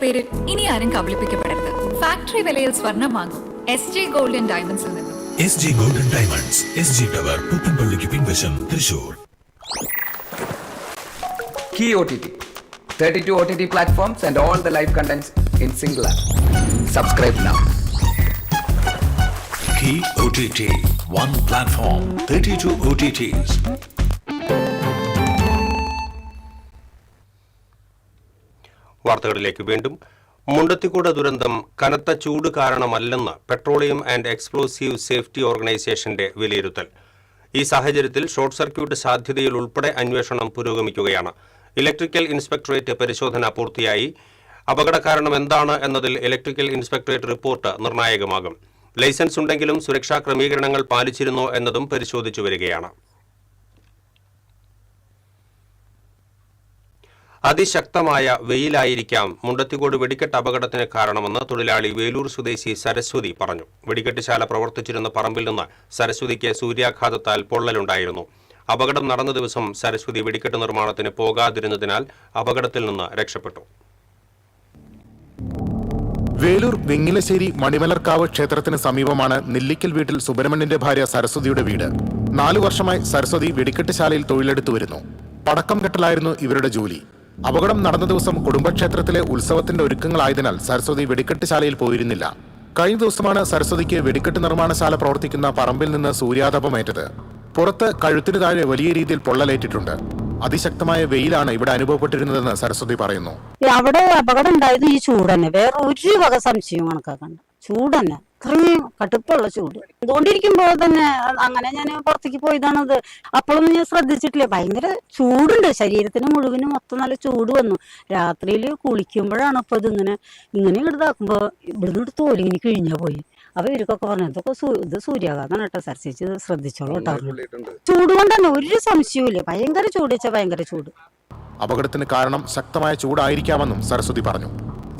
പേരിൽ ഇനി ആരും കബളിപ്പിക്കപ്പെടരുത്. ഫാക്ടറി വിലയിൽ സ്വർണം വാങ്ങും SJ ഗോൾഡൻ ഡയമണ്ട്സിൽ നിന്നും. SG Golden Diamonds, SG Tower, പുത്തൻപള്ളിക്ക് പിൻവശം, Thrissur. Key OTT, 32 OTT platforms and all the live contents in single app. Subscribe now. Key OTT, one platform, 32 OTTs. വാർത്തകളിലേക്ക് വീണ്ടും. മുണ്ടത്തിക്കോട് ദുരന്തം കനത്ത ചൂട് കാരണമല്ലെന്ന് പെട്രോളിയം ആൻഡ് എക്സ്പ്ലോസീവ് സേഫ്റ്റി ഓർഗനൈസേഷന്റെ വിലയിരുത്തൽ. ഈ സാഹചര്യത്തിൽ ഷോർട്ട് സർക്യൂട്ട് സാധ്യതയിൽ ഉൾപ്പെടെ അന്വേഷണം പുരോഗമിക്കുകയാണ്. ഇലക്ട്രിക്കൽ ഇൻസ്പെക്ടറേറ്റ് പരിശോധന പൂർത്തിയായി. അപകട കാരണം എന്താണ് എന്നതിൽ ഇലക്ട്രിക്കൽ ഇൻസ്പെക്ടറേറ്റ് റിപ്പോർട്ട് നിർണായകമാകും. ലൈസൻസ് ഉണ്ടെങ്കിലും സുരക്ഷാ ക്രമീകരണങ്ങൾ പാലിച്ചിരുന്നോ എന്നതും പരിശോധിച്ചു വരികയാണ്. അതിശക്തമായ വെയിലായിരിക്കാം മുണ്ടത്തിക്കോട് വെടിക്കെട്ട് അപകടത്തിന് കാരണമെന്ന് തൊഴിലാളി വേലൂർ സ്വദേശി സരസ്വതി പറഞ്ഞു. വെടിക്കെട്ടുശാല പ്രവർത്തിച്ചിരുന്ന പറമ്പിൽ നിന്ന് സരസ്വതിക്ക് സൂര്യാഘാതത്താൽ പൊള്ളലുണ്ടായിരുന്നു. അപകടം നടന്ന ദിവസം സരസ്വതി വെടിക്കെട്ട് നിർമ്മാണത്തിന് പോകാതിരുന്നതിനാൽ അപകടത്തിൽ നിന്ന് രക്ഷപ്പെട്ടു. വേലൂർ വെങ്ങിലശ്ശേരി മണിമലർക്കാവ് ക്ഷേത്രത്തിന് സമീപമാണ് നെല്ലിക്കൽ വീട്ടിൽ സുബ്രഹ്മണ്യന്റെ ഭാര്യ സരസ്വതിയുടെ വീട്. 4 വർഷമായി സരസ്വതി വെടിക്കെട്ടുശാലയിൽ തൊഴിലെടുത്തു വരുന്നു. പടക്കം കെട്ടലായിരുന്നു ഇവരുടെ ജോലി. അപകടം നടന്ന ദിവസം കുടുംബക്ഷേത്രത്തിലെ ഉത്സവത്തിന്റെ ഒരുക്കങ്ങളായതിനാൽ സരസ്വതി വെടിക്കെട്ടുശാലയിൽ പോയിരുന്നില്ല. കഴിഞ്ഞ ദിവസമാണ് സരസ്വതിക്ക് വെടിക്കെട്ട് നിർമ്മാണശാല പ്രവർത്തിക്കുന്ന പറമ്പിൽ നിന്ന് സൂര്യാതപമേറ്റത്. പുറത്ത് കഴുത്തിന് താഴെ വലിയ രീതിയിൽ പൊള്ളലേറ്റിട്ടുണ്ട്. അതിശക്തമായ വെയിലാണ് ഇവിടെ അനുഭവപ്പെട്ടിരുന്നതെന്ന് സരസ്വതി പറയുന്നു. അവിടെ അപകടം ഉണ്ടായത് ഈ ചൂട് തന്നെ, വേറെ ഒരു വക സംശയവും കണക്കാക്കണ്ട. ചൂട് തന്നെ, അത്രയും കടുപ്പുള്ള ചൂട്. അതുകൊണ്ടിരിക്കുമ്പോൾ തന്നെ അങ്ങനെ ഞാൻ പുറത്തേക്ക് പോയതാണത്. അപ്പോഴൊന്നും ഞാൻ ശ്രദ്ധിച്ചിട്ടില്ല. ഭയങ്കര ചൂടുണ്ട്, ശരീരത്തിന് മുഴുവനും മൊത്തം നല്ല ചൂട് വന്നു. രാത്രിയിൽ കുളിക്കുമ്പോഴാണ് ഇപ്പൊ ഇങ്ങനെ ഇതാക്കുമ്പോ ഇവിടുന്ന് തോലിങ്ങനെ കിഴിഞ്ഞാ പോയി. അപ്പൊ ഇവർക്കൊക്കെ പറഞ്ഞു ഇതൊക്കെ ഇത് സൂര്യാഘാതമാണ് കേട്ടോ, സരസിച്ച് ശ്രദ്ധിച്ചോളൂ കേട്ടോ. ചൂട് കൊണ്ട് തന്നെ ഒരു സംശയവും ഇല്ല. ഭയങ്കര ചൂട് വെച്ചാൽ ഭയങ്കര ചൂട്. അപകടത്തിന് കാരണം ശക്തമായ ചൂടായിരിക്കാമെന്നും സരസ്വതി പറഞ്ഞു.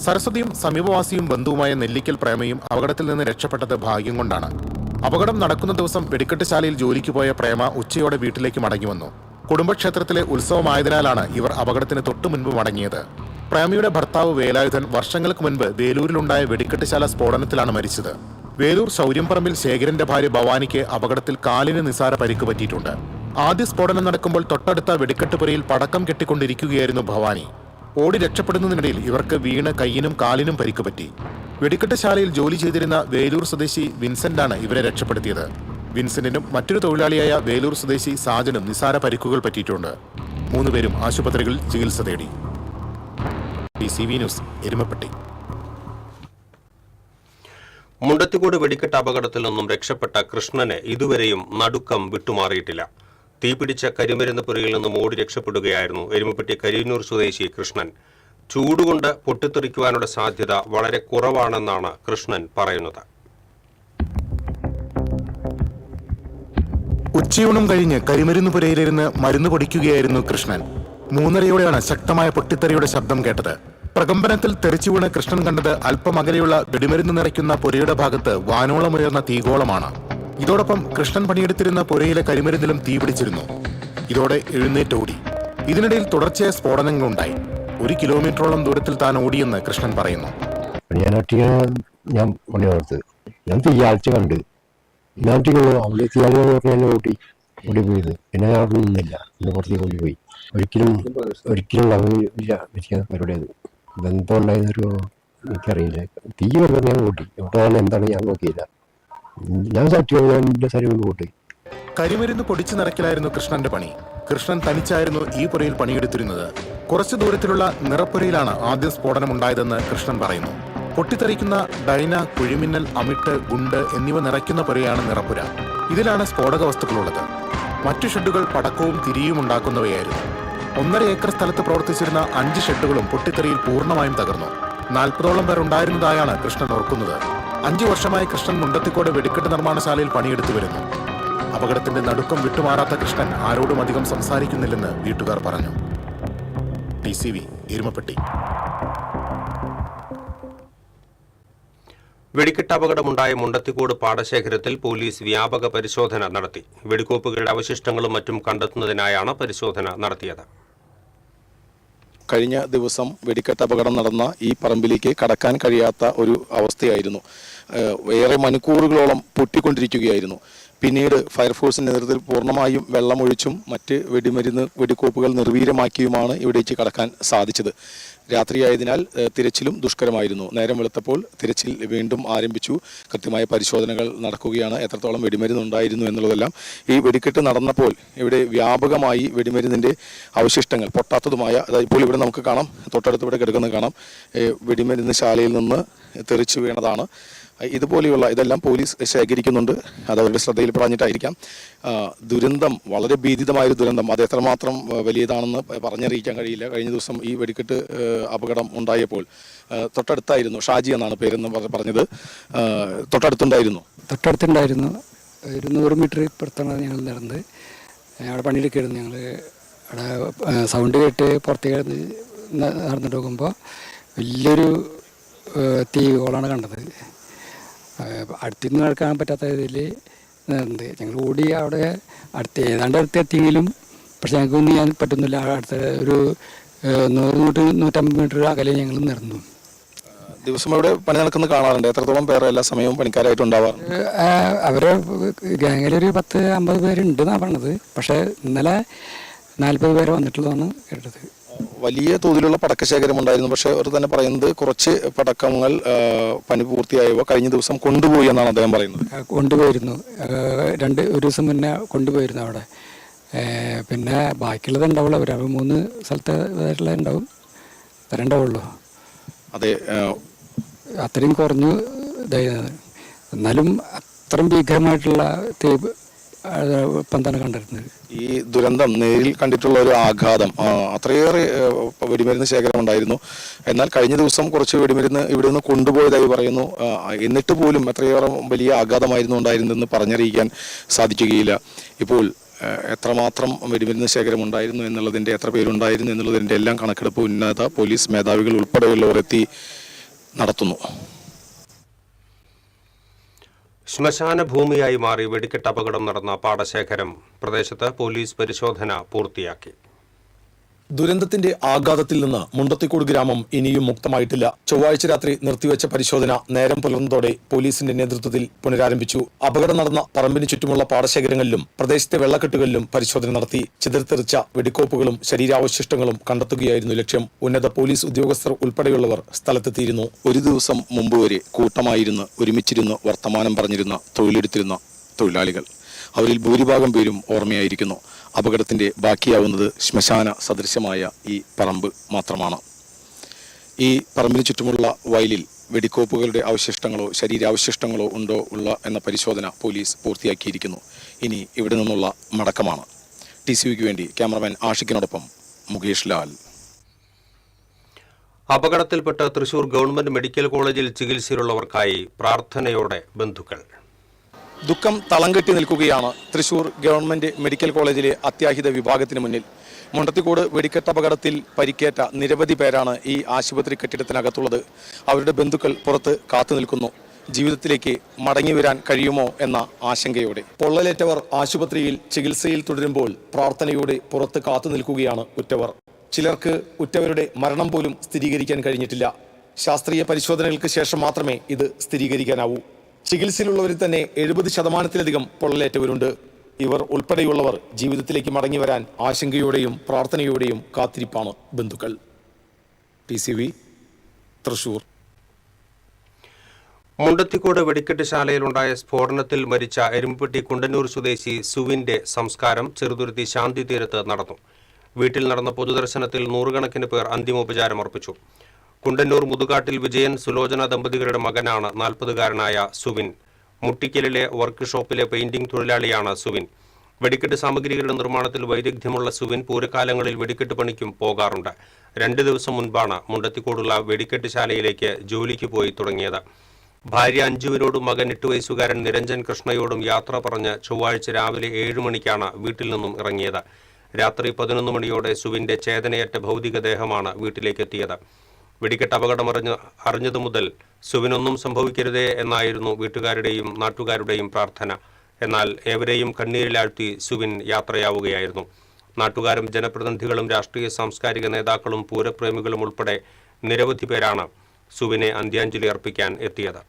സരസ്വതിയും സമീപവാസിയും ബന്ധുവുമായ നെല്ലിക്കൽ പ്രേമയും അപകടത്തിൽ നിന്ന് രക്ഷപ്പെട്ടത് ഭാഗ്യം കൊണ്ടാണ്. അപകടം നടക്കുന്ന ദിവസം വെടിക്കെട്ടുശാലയിൽ ജോലിക്ക് പോയ പ്രേമ ഉച്ചയോടെ വീട്ടിലേക്ക് മടങ്ങി വന്നു. കുടുംബക്ഷേത്രത്തിലെ ഉത്സവമായതിനാലാണ് ഇവർ അപകടത്തിന് തൊട്ടു മുൻപ് മടങ്ങിയത്. പ്രേമയുടെ ഭർത്താവ് വേലായുധൻ വർഷങ്ങൾക്ക് മുൻപ് വേലൂരിലുണ്ടായ വെടിക്കെട്ടുശാല സ്ഫോടനത്തിലാണ് മരിച്ചത്. വേലൂർ ശൗര്യംപറമ്പിൽ ശേഖരന്റെ ഭാര്യ ഭവാനിക്ക് അപകടത്തിൽ കാലിന് നിസാര പരിക്ക് പറ്റിയിട്ടുണ്ട്. ആദ്യ സ്ഫോടനം നടക്കുമ്പോൾ തൊട്ടടുത്ത വെടിക്കെട്ടുപുരയിൽ പടക്കം കെട്ടിക്കൊണ്ടിരിക്കുകയായിരുന്നു ഭവാനി. ഓടി രക്ഷപ്പെടുന്നതിനിടയിൽ ഇവർക്ക് വീണ് കയ്യിനും കാലിനും പരിക്ക് പറ്റി. വെടിക്കെട്ടുശാലയിൽ ജോലി ചെയ്തിരുന്ന വേലൂർ സ്വദേശി വിൻസെന്റാണ് ഇവരെ രക്ഷപ്പെടുത്തിയത്. വിൻസെന്റിനും മറ്റൊരു തൊഴിലാളിയായ വേലൂർ സ്വദേശി സാജനും നിസാര പരിക്കുകൾ പറ്റിയിട്ടുണ്ട്. 3 പേരും ആശുപത്രികളിൽ ചികിത്സ തേടി. TV news, Erumapetty. മുണ്ടത്തിക്കോട് വെടിക്കെട്ട് അപകടത്തിൽ നിന്നും രക്ഷപ്പെട്ട കൃഷ്ണന് ഇതുവരെയും നടുക്കം വിട്ടുമാറിയിട്ടില്ല. തീപിടിച്ച കരിമരുന്ന് പുരയിൽ നിന്നും ഓടി രക്ഷപ്പെടുകയായിരുന്നു എരുമപ്പെട്ടി കരിയന്നൂർ സ്വദേശി കൃഷ്ണൻ. ചൂടുകൊണ്ട് പൊട്ടിത്തെറിക്കുവാനുള്ള സാധ്യത വളരെ കുറവാണെന്നാണ് കൃഷ്ണൻ പറയുന്നത്. ഉച്ചയൂണും കഴിഞ്ഞ് കരിമരുന്ന് പുരയിലിരുന്ന് മരുന്ന് പൊടിക്കുകയായിരുന്നു കൃഷ്ണൻ. 3:30യോടെയാണ് ശക്തമായ പൊട്ടിത്തെറിയുടെ ശബ്ദം കേട്ടത്. പ്രകമ്പനത്തിൽ തെറിച്ചു വീണ് കൃഷ്ണൻ കണ്ടത് അല്പം അകലെയുള്ള വെടിമരുന്ന് നിറയ്ക്കുന്ന പുരയുടെ ഭാഗത്ത് വാനോളമുയർന്ന തീഗോളമാണ്. ഇതോടൊപ്പം കൃഷ്ണൻ പണിയെടുത്തിരുന്ന പുരയിലെ കരിമരുന്നിലും തീ പിടിച്ചിരുന്നു. ഇതോടെ എഴുന്നേറ്റോടി. ഇതിനിടയിൽ തുടർച്ചയായ സ്ഫോടനങ്ങളുണ്ടായി. 1 കിലോമീറ്ററോളം ദൂരത്തിൽ താൻ ഓടിയെന്ന് കൃഷ്ണൻ പറയുന്നു. ഞാൻ തീയാഴ്ച കണ്ട് അവിടെ തീയാഴ്ച ഓടി പോയത്. പിന്നെ ഞാൻ അവിടെ നിന്നില്ല, പിന്നെ പുറത്തേക്ക് ഓടിപ്പോയി. ഒരിക്കലും പരിപാടി അത് ബന്ധം ഉണ്ടായിരുന്നൊരു എനിക്കറിയില്ല. തീ പറഞ്ഞാൽ ഞാൻ ഓടി. എവിടെയാണ് എന്താണ് ഞാൻ നോക്കിയില്ല. ഞാൻ എന്റെ ശരീരം ഓട്ടി. കരിമരുന്ന് പൊടിച്ചു നിറയ്ക്കലായിരുന്നു കൃഷ്ണന്റെ പണി. കൃഷ്ണൻ തനിച്ചായിരുന്നു ഈ പുരയിൽ പണിയെടുത്തിരുന്നത്. കുറച്ചു ദൂരത്തിലുള്ള നിറപ്പുരയിലാണ് ആദ്യം സ്ഫോടനമുണ്ടായതെന്ന് കൃഷ്ണൻ പറയുന്നു. പൊട്ടിത്തെറിക്കുന്ന ഡൈന, കുഴിമിന്നൽ, അമിട്ട്, ഗുണ്ട് എന്നിവ നിറയ്ക്കുന്ന പുരയാണ് നിറപ്പുര. ഇതിലാണ് സ്ഫോടക വസ്തുക്കളുള്ളത്. മറ്റു ഷെഡുകൾ പടക്കവും തിരിയും ഉണ്ടാക്കുന്നവയായിരുന്നു. 1.5 ഏക്കർ സ്ഥലത്ത് പ്രവർത്തിച്ചിരുന്ന 5 ഷെഡുകളും പൊട്ടിത്തെറിയിൽ പൂർണ്ണമായും തകർന്നു. 40ഓളം പേർ ഉണ്ടായിരുന്നതായാണ് കൃഷ്ണൻ ഓർക്കുന്നത്. 5 വർഷമായി കൃഷ്ണൻ മുണ്ടത്തിക്കോട് വെടിക്കെട്ട് നിർമ്മാണശാലയിൽ പണിയെടുത്തു വരുന്നു. അപകടത്തിന്റെ നടുക്കം വിട്ടുമാറാത്ത കൃഷ്ണൻ ആരോടും അധികം സംസാരിക്കുന്നില്ലെന്ന് വീട്ടുകാർ പറഞ്ഞു. TCV, എരുമപ്പെട്ടി. വെടിക്കെട്ട് അപകടമുണ്ടായ മുണ്ടത്തിക്കോട് പാടശേഖരത്തിൽ പോലീസ് വ്യാപക പരിശോധന നടത്തി. വെടിക്കോപ്പുകളുടെ അവശിഷ്ടങ്ങളും മറ്റും കണ്ടെത്തുന്നതിനായാണ് പരിശോധന നടത്തിയത്. കഴിഞ്ഞ ദിവസം വെടിക്കെട്ട് അപകടം നടന്ന ഈ പറമ്പിലേക്ക് കടക്കാൻ കഴിയാത്ത ഒരു അവസ്ഥയായിരുന്നു. ഏറെ മണിക്കൂറുകളോളം പൊട്ടിക്കൊണ്ടിരിക്കുകയായിരുന്നു. പിന്നീട് ഫയർഫോഴ്സിന്റെ നേതൃത്വത്തിൽ പൂർണ്ണമായും വെള്ളമൊഴിച്ചും മറ്റ് വെടിക്കോപ്പുകൾ നിർവീര്യമാക്കിയുമാണ് ഇവിടേക്ക് കടക്കാൻ സാധിച്ചത്. രാത്രിയായതിനാൽ തിരച്ചിലും ദുഷ്കരമായിരുന്നു. നേരം വെളുത്തപ്പോൾ തിരച്ചിൽ വീണ്ടും ആരംഭിച്ചു. കൃത്യമായ പരിശോധനകൾ നടക്കുകയാണ്. എത്രത്തോളം വെടിമരുന്ന് ഉണ്ടായിരുന്നു എന്നുള്ളതെല്ലാം ഈ വെടിക്കെട്ട് നടന്നപ്പോൾ ഇവിടെ വ്യാപകമായി വെടിമരുന്നിൻ്റെ അവശിഷ്ടങ്ങൾ പൊട്ടാത്തതുമായ, അതായത് ഇപ്പോൾ ഇവിടെ നമുക്ക് കാണാം, തൊട്ടടുത്ത് ഇവിടെ കിടക്കുന്നത് കാണാം, വെടിമരുന്ന് ശാലയിൽ നിന്ന് തെറിച്ചു വീണതാണ്. ഇതുപോലെയുള്ള ഇതെല്ലാം പോലീസ് ശേഖരിക്കുന്നുണ്ട്. അത് അവരുടെ ശ്രദ്ധയിൽ പെടാഞ്ഞിട്ടായിരിക്കാം. ദുരന്തം വളരെ ഭീതിതമായൊരു ദുരന്തം, അത് എത്രമാത്രം വലിയതാണെന്ന് പറഞ്ഞറിയിക്കാൻ കഴിയില്ല. കഴിഞ്ഞ ദിവസം ഈ വെടിക്കെട്ട് അപകടം ഉണ്ടായപ്പോൾ തൊട്ടടുത്തായിരുന്നു, ഷാജി എന്നാണ് പേരെന്ന് പറഞ്ഞത്, തൊട്ടടുത്തുണ്ടായിരുന്നു. 100 മീറ്റർ ഇപ്പുറത്താണ് ഞങ്ങൾ നടന്നത്. അവിടെ പണിയെടുക്കായിരുന്നു. ഞങ്ങൾ അവിടെ സൗണ്ട് കേട്ട് പുറത്തേക്ക് നടന്നിട്ട് നോക്കുമ്പോൾ വലിയൊരു തീ കോളാണ് കണ്ടത്. അടുത്തിരുന്ന് നടക്കാൻ പറ്റാത്ത രീതിയിൽ നടന്നത്. ഞങ്ങൾ ഓടി അവിടെ ഏതാണ്ട് അടുത്തെത്തിയെങ്കിലും പക്ഷെ ഞങ്ങൾക്കൊന്നും ചെയ്യാൻ പറ്റുന്നില്ല. അടുത്ത ഒരു 100-150 മീറ്റർ അകലെ ഞങ്ങൾ നടന്നു. ദിവസം ഇവിടെ പണി നടക്കുന്നത് കാണാറുണ്ട്. എത്രത്തോളം പേർ എല്ലാ സമയവും പണിക്കാരായിട്ടുണ്ടാവാറുണ്ട്? അവരെ ഗ്യാങ്ങിലൊരു 10-50 പേരുണ്ടെന്നാണ് പറഞ്ഞത്. പക്ഷേ ഇന്നലെ 40 പേരെ വന്നിട്ടുള്ളതാണ് കേട്ടത്. വലിയ തോതിലുള്ള പടക്കശേഖരം ഉണ്ടായിരുന്നു. പക്ഷേ അവർ തന്നെ പറയുന്നത് കുറച്ച് പടക്കങ്ങൾ പണി പൂർത്തിയായവ കഴിഞ്ഞ ദിവസം കൊണ്ടുപോയി എന്നാണ് അദ്ദേഹം പറയുന്നത്. കൊണ്ടുപോയിരുന്നു. ഒരു ദിവസം മുന്നേ കൊണ്ടുപോയിരുന്നു അവിടെ. പിന്നെ ബാക്കിയുള്ളത് ഉണ്ടാവുള്ളൂ. അവർ 3 സ്ഥലത്ത് ഉണ്ടാവും, അത്ര ഉണ്ടാവുള്ളൂ. അതെ, അത്രയും കുറഞ്ഞു ഇതായത്. എന്നാലും അത്രയും ഭീകരമായിട്ടുള്ള പന്താണ് കണ്ടിരുന്നത്. ഈ ദുരന്തം നേരിൽ കണ്ടിട്ടുള്ള ഒരു ആഘാതം, അത്രയേറെ വെടിമരുന്ന് ശേഖരം ഉണ്ടായിരുന്നു. എന്നാൽ കഴിഞ്ഞ ദിവസം കുറച്ച് വെടിമരുന്ന് ഇവിടെ നിന്ന് കൊണ്ടുപോയതായി പറയുന്നു. എന്നിട്ട് പോലും എത്രയേറെ വലിയ ആഘാതമായിരുന്നു ഉണ്ടായിരുന്നെന്ന് പറഞ്ഞറിയിക്കാൻ സാധിക്കുകയില്ല. ഇപ്പോൾ എത്രമാത്രം വെടിമരുന്ന് ശേഖരം ഉണ്ടായിരുന്നു എന്നുള്ളതിൻ്റെ, എത്ര പേരുണ്ടായിരുന്നു എന്നുള്ളതിൻ്റെ എല്ലാം കണക്കെടുപ്പ് ഉന്നത പോലീസ് മേധാവികൾ ഉൾപ്പെടെയുള്ളവർ എത്തി നടത്തുന്നു. ശ്മശാന ഭൂമിയായി മാറി വെടിക്കെട്ട് അപകടം നടന്ന പാടശേഖരം പ്രദേശത്ത് പോലീസ് പരിശോധന പൂർത്തിയാക്കി. ദുരന്തത്തിന്റെ ആഘാതത്തിൽ നിന്ന് മുണ്ടത്തിക്കോട് ഗ്രാമം ഇനിയും മുക്തമായിട്ടില്ല. ചൊവ്വാഴ്ച രാത്രി നിർത്തിവെച്ച പരിശോധന നേരം പുലർന്നതോടെ പോലീസിന്റെ നേതൃത്വത്തിൽ പുനരാരംഭിച്ചു. അപകടം നടന്ന പറമ്പിന് ചുറ്റുമുള്ള പാടശേഖരങ്ങളിലും പ്രദേശത്തെ വെള്ളക്കെട്ടുകളിലും പരിശോധന നടത്തി. ചിതറിത്തെറിച്ച വെടിക്കോപ്പുകളും ശരീരാവശിഷ്ടങ്ങളും കണ്ടെത്തുകയായിരുന്നു ലക്ഷ്യം. ഉന്നത പോലീസ് ഉദ്യോഗസ്ഥർ ഉൾപ്പെടെയുള്ളവർ സ്ഥലത്തെത്തിയിരുന്നു. ഒരു ദിവസം മുമ്പ് വരെ കൂട്ടമായിരുന്ന് ഒരുമിച്ചിരുന്ന് വർത്തമാനം പറഞ്ഞിരുന്ന തൊഴിലെടുത്തിരുന്ന തൊഴിലാളികൾ, അവരിൽ ഭൂരിഭാഗം പേരും ഓർമ്മയായിരിക്കുന്നു. അപകടത്തിന്റെ ബാക്കിയാവുന്നത് ശ്മശാന സദൃശമായ ഈ പറമ്പ് മാത്രമാണ്. ഈ പറമ്പിന് ചുറ്റുമുള്ള വയലിൽ വെടിക്കോപ്പുകളുടെ അവശിഷ്ടങ്ങളോ ശരീരാവശിഷ്ടങ്ങളോ ഉണ്ടോ എന്ന പരിശോധന പോലീസ് പൂർത്തിയാക്കിയിരിക്കുന്നു. ഇനി ഇവിടെ നിന്നുള്ള മടക്കമാണ്. TCVക്ക് വേണ്ടി ക്യാമറമാൻ ആഷിഖിനോടൊപ്പം മുകേഷ് ലാൽ. അപകടത്തിൽപ്പെട്ട് തൃശൂർ ഗവൺമെന്റ് മെഡിക്കൽ കോളേജിൽ ചികിത്സയിലുള്ളവർക്കായി പ്രാർത്ഥനയോടെ ബന്ധുക്കൾ. ദുഃഖം തളം കെട്ടി നിൽക്കുകയാണ് തൃശൂർ ഗവൺമെന്റ് മെഡിക്കൽ കോളേജിലെ അത്യാഹിത വിഭാഗത്തിന് മുന്നിൽ. മുണ്ടത്തിക്കോട് വെടിക്കെട്ട് അപകടത്തിൽ പരിക്കേറ്റ നിരവധി പേരാണ് ഈ ആശുപത്രി കെട്ടിടത്തിനകത്തുള്ളത്. അവരുടെ ബന്ധുക്കൾ പുറത്ത് കാത്തു നിൽക്കുന്നു. ജീവിതത്തിലേക്ക് മടങ്ങിവരാൻ കഴിയുമോ എന്ന ആശങ്കയോടെ. പൊള്ളലേറ്റവർ ആശുപത്രിയിൽ ചികിത്സയിൽ തുടരുമ്പോൾ പ്രാർത്ഥനയോടെ പുറത്ത് കാത്തു നിൽക്കുകയാണ് ഉറ്റവർ. ചിലർക്ക് ഉറ്റവരുടെ മരണം പോലും സ്ഥിരീകരിക്കാൻ കഴിഞ്ഞിട്ടില്ല. ശാസ്ത്രീയ പരിശോധനകൾക്ക് ശേഷം മാത്രമേ ഇത് സ്ഥിരീകരിക്കാനാവൂ. ചികിത്സയിലുള്ളവരിൽ തന്നെ 70% പൊള്ളലേറ്റവരുണ്ട്. ഇവർ ഉൾപ്പെടെയുള്ളവർ ജീവിതത്തിലേക്ക് മടങ്ങി വരാൻ ആശങ്കയോടെയും പ്രാർത്ഥനയോടെയും കാത്തിരിപ്പാണ് ബന്ധുക്കൾ. TCV തൃശൂർ. മുണ്ടത്തിക്കോട് വെടിക്കെട്ട് ശാലയിലുണ്ടായ സ്ഫോടനത്തിൽ മരിച്ച എരുമ്പപ്പെട്ടി കുണ്ടന്നൂർ സ്വദേശി സുവിന്റെ സംസ്കാരം ചെറുതുരുത്തി ശാന്തി തീരത്ത് നടന്നു. വീട്ടിൽ നടന്ന പൊതുദർശനത്തിൽ 100 പേർ അന്തിമോപചാരം അർപ്പിച്ചു. കുണ്ടന്നൂർ മുതുകാട്ടിൽ വിജയൻ സുലോചന ദമ്പതികളുടെ മകനാണ് 40-കാരനായ സുവിൻ. മുട്ടിക്കലിലെ work ഷോപ്പിലെ painting തൊഴിലാളിയാണ് Suvin. വെടിക്കെട്ട് സാമഗ്രികളുടെ നിർമ്മാണത്തിൽ വൈദഗ്ധ്യമുള്ള സുവിൻ പൂരക്കാലങ്ങളിൽ വെടിക്കെട്ട് പണിക്കും പോകാറുണ്ട്. 2 ദിവസം മുൻപാണ് മുണ്ടത്തിക്കോടുള്ള വെടിക്കെട്ട് ശാലയിലേക്ക് ജോലിക്ക് പോയി തുടങ്ങിയത്. ഭാര്യ അഞ്ജുവിനോടും മകൻ 8 വയസ്സുകാരൻ നിരഞ്ജൻ കൃഷ്ണയോടും യാത്ര പറഞ്ഞ് ചൊവ്വാഴ്ച രാവിലെ 7 മണിക്കാണ് വീട്ടിൽ നിന്നും ഇറങ്ങിയത്. രാത്രി 11 മണിയോടെ സുവിന്റെ ചേതനയറ്റ ഭൗതികദേഹമാണ് വീട്ടിലേക്കെത്തിയത്. വെടിക്കെട്ട് അപകടം അറിഞ്ഞതു മുതൽ സുവിനൊന്നും സംഭവിക്കരുതേ എന്നായിരുന്നു വീട്ടുകാരുടെയും നാട്ടുകാരുടെയും പ്രാർത്ഥന. എന്നാൽ ഏവരെയും കണ്ണീരിലാഴ്ത്തി സുവിൻ യാത്രയാവുകയായിരുന്നു. നാട്ടുകാരും ജനപ്രതിനിധികളും രാഷ്ട്രീയ സാംസ്കാരിക നേതാക്കളും പൂരപ്രേമികളും ഉൾപ്പെടെ നിരവധി പേരാണ് സുവിനെ അന്ത്യാഞ്ജലി അർപ്പിക്കാൻ എത്തിയത്.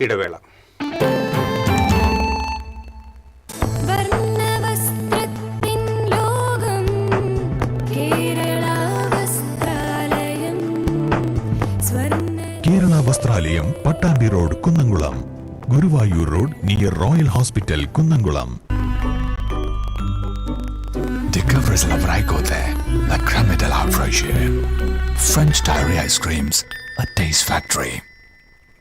ഇടവേള. Kerala Vasthralayam, Pattambi road, Kunnamkulam. Guruvayur road near royal hospital, Kunnamkulam. Discover Lavraiko there, la crème de la fraîcheur. French Diary Ice Creams, a taste factory.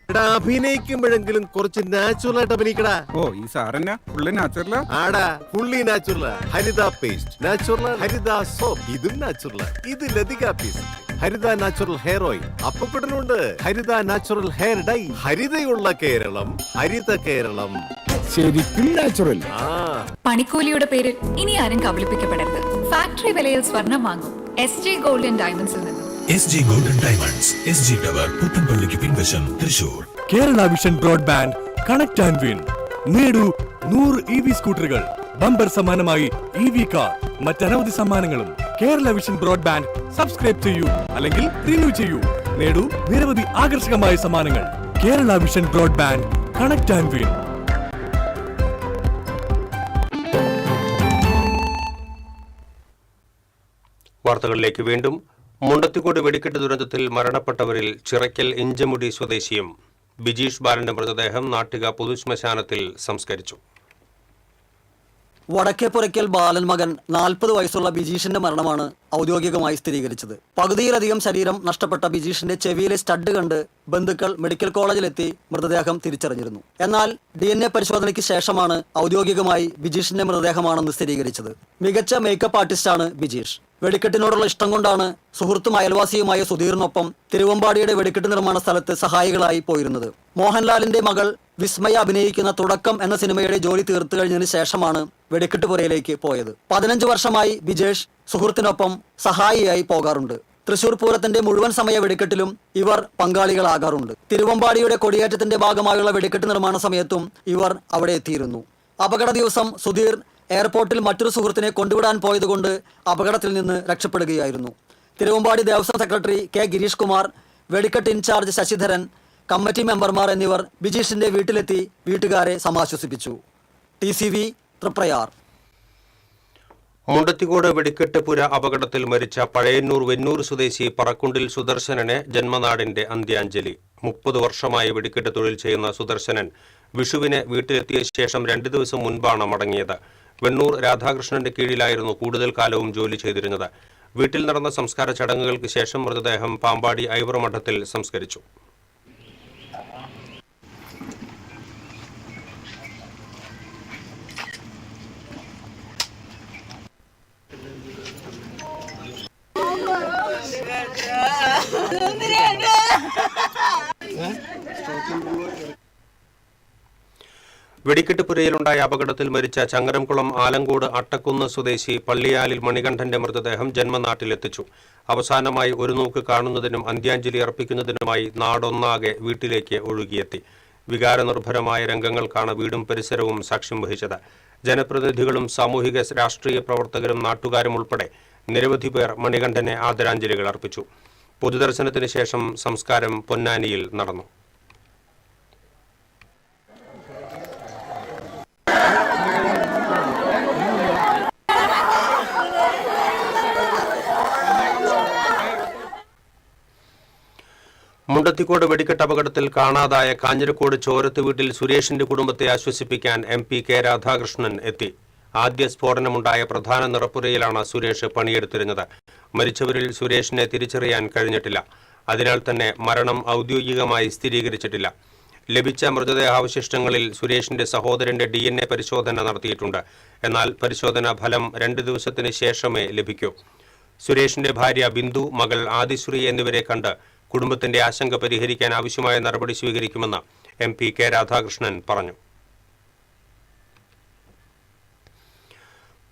അഭിനയിക്കുമ്പോഴെങ്കിലും കുറച്ച് നാച്ചുറൽ ആയിട്ട് അഭിനയിക്കടാ. ഈ സാറന്നാ ഫുള്ളി നാച്ചുറലാ? ആടാ, ഫുള്ളി നാച്ചുറൽ. ഹരിത പേസ്റ്റ് നാച്ചുറൽ, ഹരിത സോപ്പ് ഇതും നാച്ചുറൽ. ഇത് ലതിക പേസ്റ്റ്, ഹരിത നാച്ചുറൽ ഹെയർ ഓയിൽ. അപ്പക്കുട്ടനുണ്ട് ഹരിത natural hair dye. ഹരിതയുള്ള Keralam, Haritha Keralam, ശരിക്കും natural. പണിക്കൂലിയുടെ പേരിൽ ഇനി ആരും കബളിപ്പിക്കപ്പെടരുത്. ഫാക്ടറി വിലയിൽ സ്വർണം വാങ്ങും SJ Gold & Diamonds ൽ നിന്നും. SJ Gold & Diamonds, SG tower, പുത്തൻപള്ളിക്ക് പിൻവശം, Thrissur. Kerala vision broadband connect and win. നേടൂ 100 EV സ്കൂട്ടറുകൾ, ബമ്പർ സമ്മാനമായി EV കാർ, മറ്റനവധി സമ്മാനങ്ങളും. കേരള വിഷൻ ബ്രോഡ്ബാൻഡ് സബ്സ്ക്രൈബ് ചെയ്യൂ, അല്ലെങ്കിൽ റിന്യൂ ചെയ്യൂ. നേടൂ നിരവധി ആകർഷകമായ സമ്മാനങ്ങൾ. Kerala vision broadband connect and win. വാർത്തകളിലേക്ക് വീണ്ടും. മുണ്ടത്തിക്കോട് വെടിക്കെട്ട് ദുരന്തത്തിൽ മരണപ്പെട്ടവരിൽ ചിറയ്ക്കൽ ഇഞ്ചമുടി സ്വദേശിയും ബിജീഷ് ബാലന്റെ മൃതദേഹം നാട്ടിക പൊതുശ്മശാനത്തിൽ സംസ്കരിച്ചു. വടക്കേപ്പുരയ്ക്കൽ ബാലൻ മകൻ 40 വയസ്സുള്ള ബിജീഷിന്റെ മരണമാണ് ഔദ്യോഗികമായി സ്ഥിരീകരിച്ചത്. പകുതിയിലധികം ശരീരം നഷ്ടപ്പെട്ട ബിജീഷിന്റെ ചെവിയിലെ സ്റ്റഡ് കണ്ട് ബന്ധുക്കൾ മെഡിക്കൽ കോളേജിലെത്തി മൃതദേഹം തിരിച്ചറിഞ്ഞിരുന്നു. എന്നാൽ DNA പരിശോധനയ്ക്ക് ശേഷമാണ് ഔദ്യോഗികമായി ബിജീഷിന്റെ മൃതദേഹമാണെന്ന് സ്ഥിരീകരിച്ചത്. മികച്ച മേക്കപ്പ് ആർട്ടിസ്റ്റാണ് ബിജീഷ്. വെടിക്കെട്ടിനോടുള്ള ഇഷ്ടം കൊണ്ടാണ് സുഹൃത്തും അയൽവാസിയുമായ സുധീറിനൊപ്പം തിരുവമ്പാടിയുടെ വെടിക്കെട്ട് നിർമ്മാണ സ്ഥലത്ത് സഹായികളായി പോയിരുന്നത്. മോഹൻലാലിന്റെ മകൾ വിസ്മയ അഭിനയിക്കുന്ന തുടക്കം എന്ന സിനിമയുടെ ജോലി തീർത്തു കഴിഞ്ഞതിന് ശേഷമാണ് വെടിക്കെട്ടുപുരയിലേക്ക് പോയത്. 15 വർഷമായി ബിജേഷ് സുഹൃത്തിനൊപ്പം സഹായിയായി പോകാറുണ്ട്. തൃശൂർ പൂരത്തിന്റെ മുഴുവൻ സമയ വെടിക്കെട്ടിലും ഇവർ പങ്കാളികളാകാറുണ്ട്. തിരുവമ്പാടിയുടെ കൊടിയേറ്റത്തിന്റെ ഭാഗമായുള്ള വെടിക്കെട്ട് നിർമ്മാണ സമയത്തും ഇവർ അവിടെ എത്തിയിരുന്നു. അപകട ദിവസം സുധീർ എയർപോർട്ടിൽ മറ്റൊരു സുഹൃത്തിനെ കൊണ്ടുവിടാൻ പോയതുകൊണ്ട് അപകടത്തിൽ നിന്ന് രക്ഷപ്പെടുകയായിരുന്നു. തിരുവമ്പാടി ദേവസ്വം സെക്രട്ടറി K ഗിരീഷ് കുമാർ, വെടിക്കെട്ട് ഇൻചാർജ് ശശിധരൻ, കമ്മിറ്റി മെമ്പർമാർ എന്നിവർ ബിജീഷിന്റെ വീട്ടിലെത്തി വീട്ടുകാരെ സമാശ്വസിപ്പിച്ചു. TCV തൃപ്രയാർ. മുണ്ടത്തിക്കോട് വെടിക്കെട്ട് പുര അപകടത്തിൽ മരിച്ച പഴയന്നൂർ വെന്നൂർ സ്വദേശി പറക്കുണ്ടിൽ സുദർശനന് ജന്മനാടിന്റെ അന്ത്യാഞ്ജലി. 30 വർഷമായി വെടിക്കെട്ട് തൊഴിൽ ചെയ്യുന്ന സുദർശനൻ വിഷുവിന് വീട്ടിലെത്തിയ ശേഷം 2 ദിവസം മുൻപാണ് മടങ്ങിയത്. വെണ്ണൂർ രാധാകൃഷ്ണന്റെ കീഴിലായിരുന്നു കൂടുതൽ കാലവും ജോലി ചെയ്തിരുന്നത്. വീട്ടിൽ നടന്ന സംസ്കാര ചടങ്ങുകൾക്ക് ശേഷം മൃതദേഹം പാമ്പാടി ഐവർ മഠത്തിൽ സംസ്കരിച്ചു. വെടിക്കെട്ട് പുരയിലുണ്ടായ അപകടത്തിൽ മരിച്ച ചങ്ങരംകുളം ആലങ്കോട് അട്ടക്കുന്ന് സ്വദേശി പള്ളിയാലിൽ മണികണ്ഠന്റെ മൃതദേഹം ജന്മനാട്ടിലെത്തിച്ചു. അവസാനമായി ഒരു നോക്ക് കാണുന്നതിനും അന്ത്യാഞ്ജലി അർപ്പിക്കുന്നതിനുമായി നാടൊന്നാകെ വീട്ടിലേക്ക് ഒഴുകിയെത്തി. വികാരനിർഭരമായ രംഗങ്ങൾക്കാണ് വീടും പരിസരവും സാക്ഷ്യം വഹിച്ചത്. ജനപ്രതിനിധികളും സാമൂഹിക രാഷ്ട്രീയ പ്രവർത്തകരും നാട്ടുകാരും ഉൾപ്പെടെ നിരവധി പേർ മണികണ്ഠനെ ആദരാഞ്ജലികൾ അർപ്പിച്ചു. പൊതുദർശനത്തിന് ശേഷം സംസ്കാരം പൊന്നാനിയിൽ നടന്നു. മുണ്ടത്തിക്കോട് വെടിക്കെട്ട് അപകടത്തിൽ കാണാതായ കാഞ്ഞിരക്കോട് ചോരത്ത് വീട്ടിൽ സുരേഷിന്റെ കുടുംബത്തെ ആശ്വസിപ്പിക്കാൻ MP K രാധാകൃഷ്ണൻ എത്തി. ആദ്യ സ്ഫോടനമുണ്ടായ പ്രധാന നിറപ്പുരയിലാണ് സുരേഷ് പണിയെടുത്തിരുന്നത്. മരിച്ചവരിൽ സുരേഷിനെ തിരിച്ചറിയാൻ കഴിഞ്ഞിട്ടില്ല. അതിനാൽ തന്നെ മരണം ഔദ്യോഗികമായി സ്ഥിരീകരിച്ചിട്ടില്ല. ലഭിച്ച മൃതദേഹാവശിഷ്ടങ്ങളിൽ സുരേഷിന്റെ സഹോദരന്റെ DNA പരിശോധന നടത്തിയിട്ടുണ്ട്. എന്നാൽ പരിശോധനാ ഫലം 2 ദിവസത്തിന് ശേഷമേ ലഭിക്കൂ. സുരേഷിന്റെ ഭാര്യ ബിന്ദു, മകൾ ആദിശ്രീ എന്നിവരെ കണ്ട് കുടുംബത്തിന്റെ ആശങ്ക പരിഹരിക്കാൻ ആവശ്യമായ നടപടി സ്വീകരിക്കുമെന്ന് MP K രാധാകൃഷ്ണൻ പറഞ്ഞു.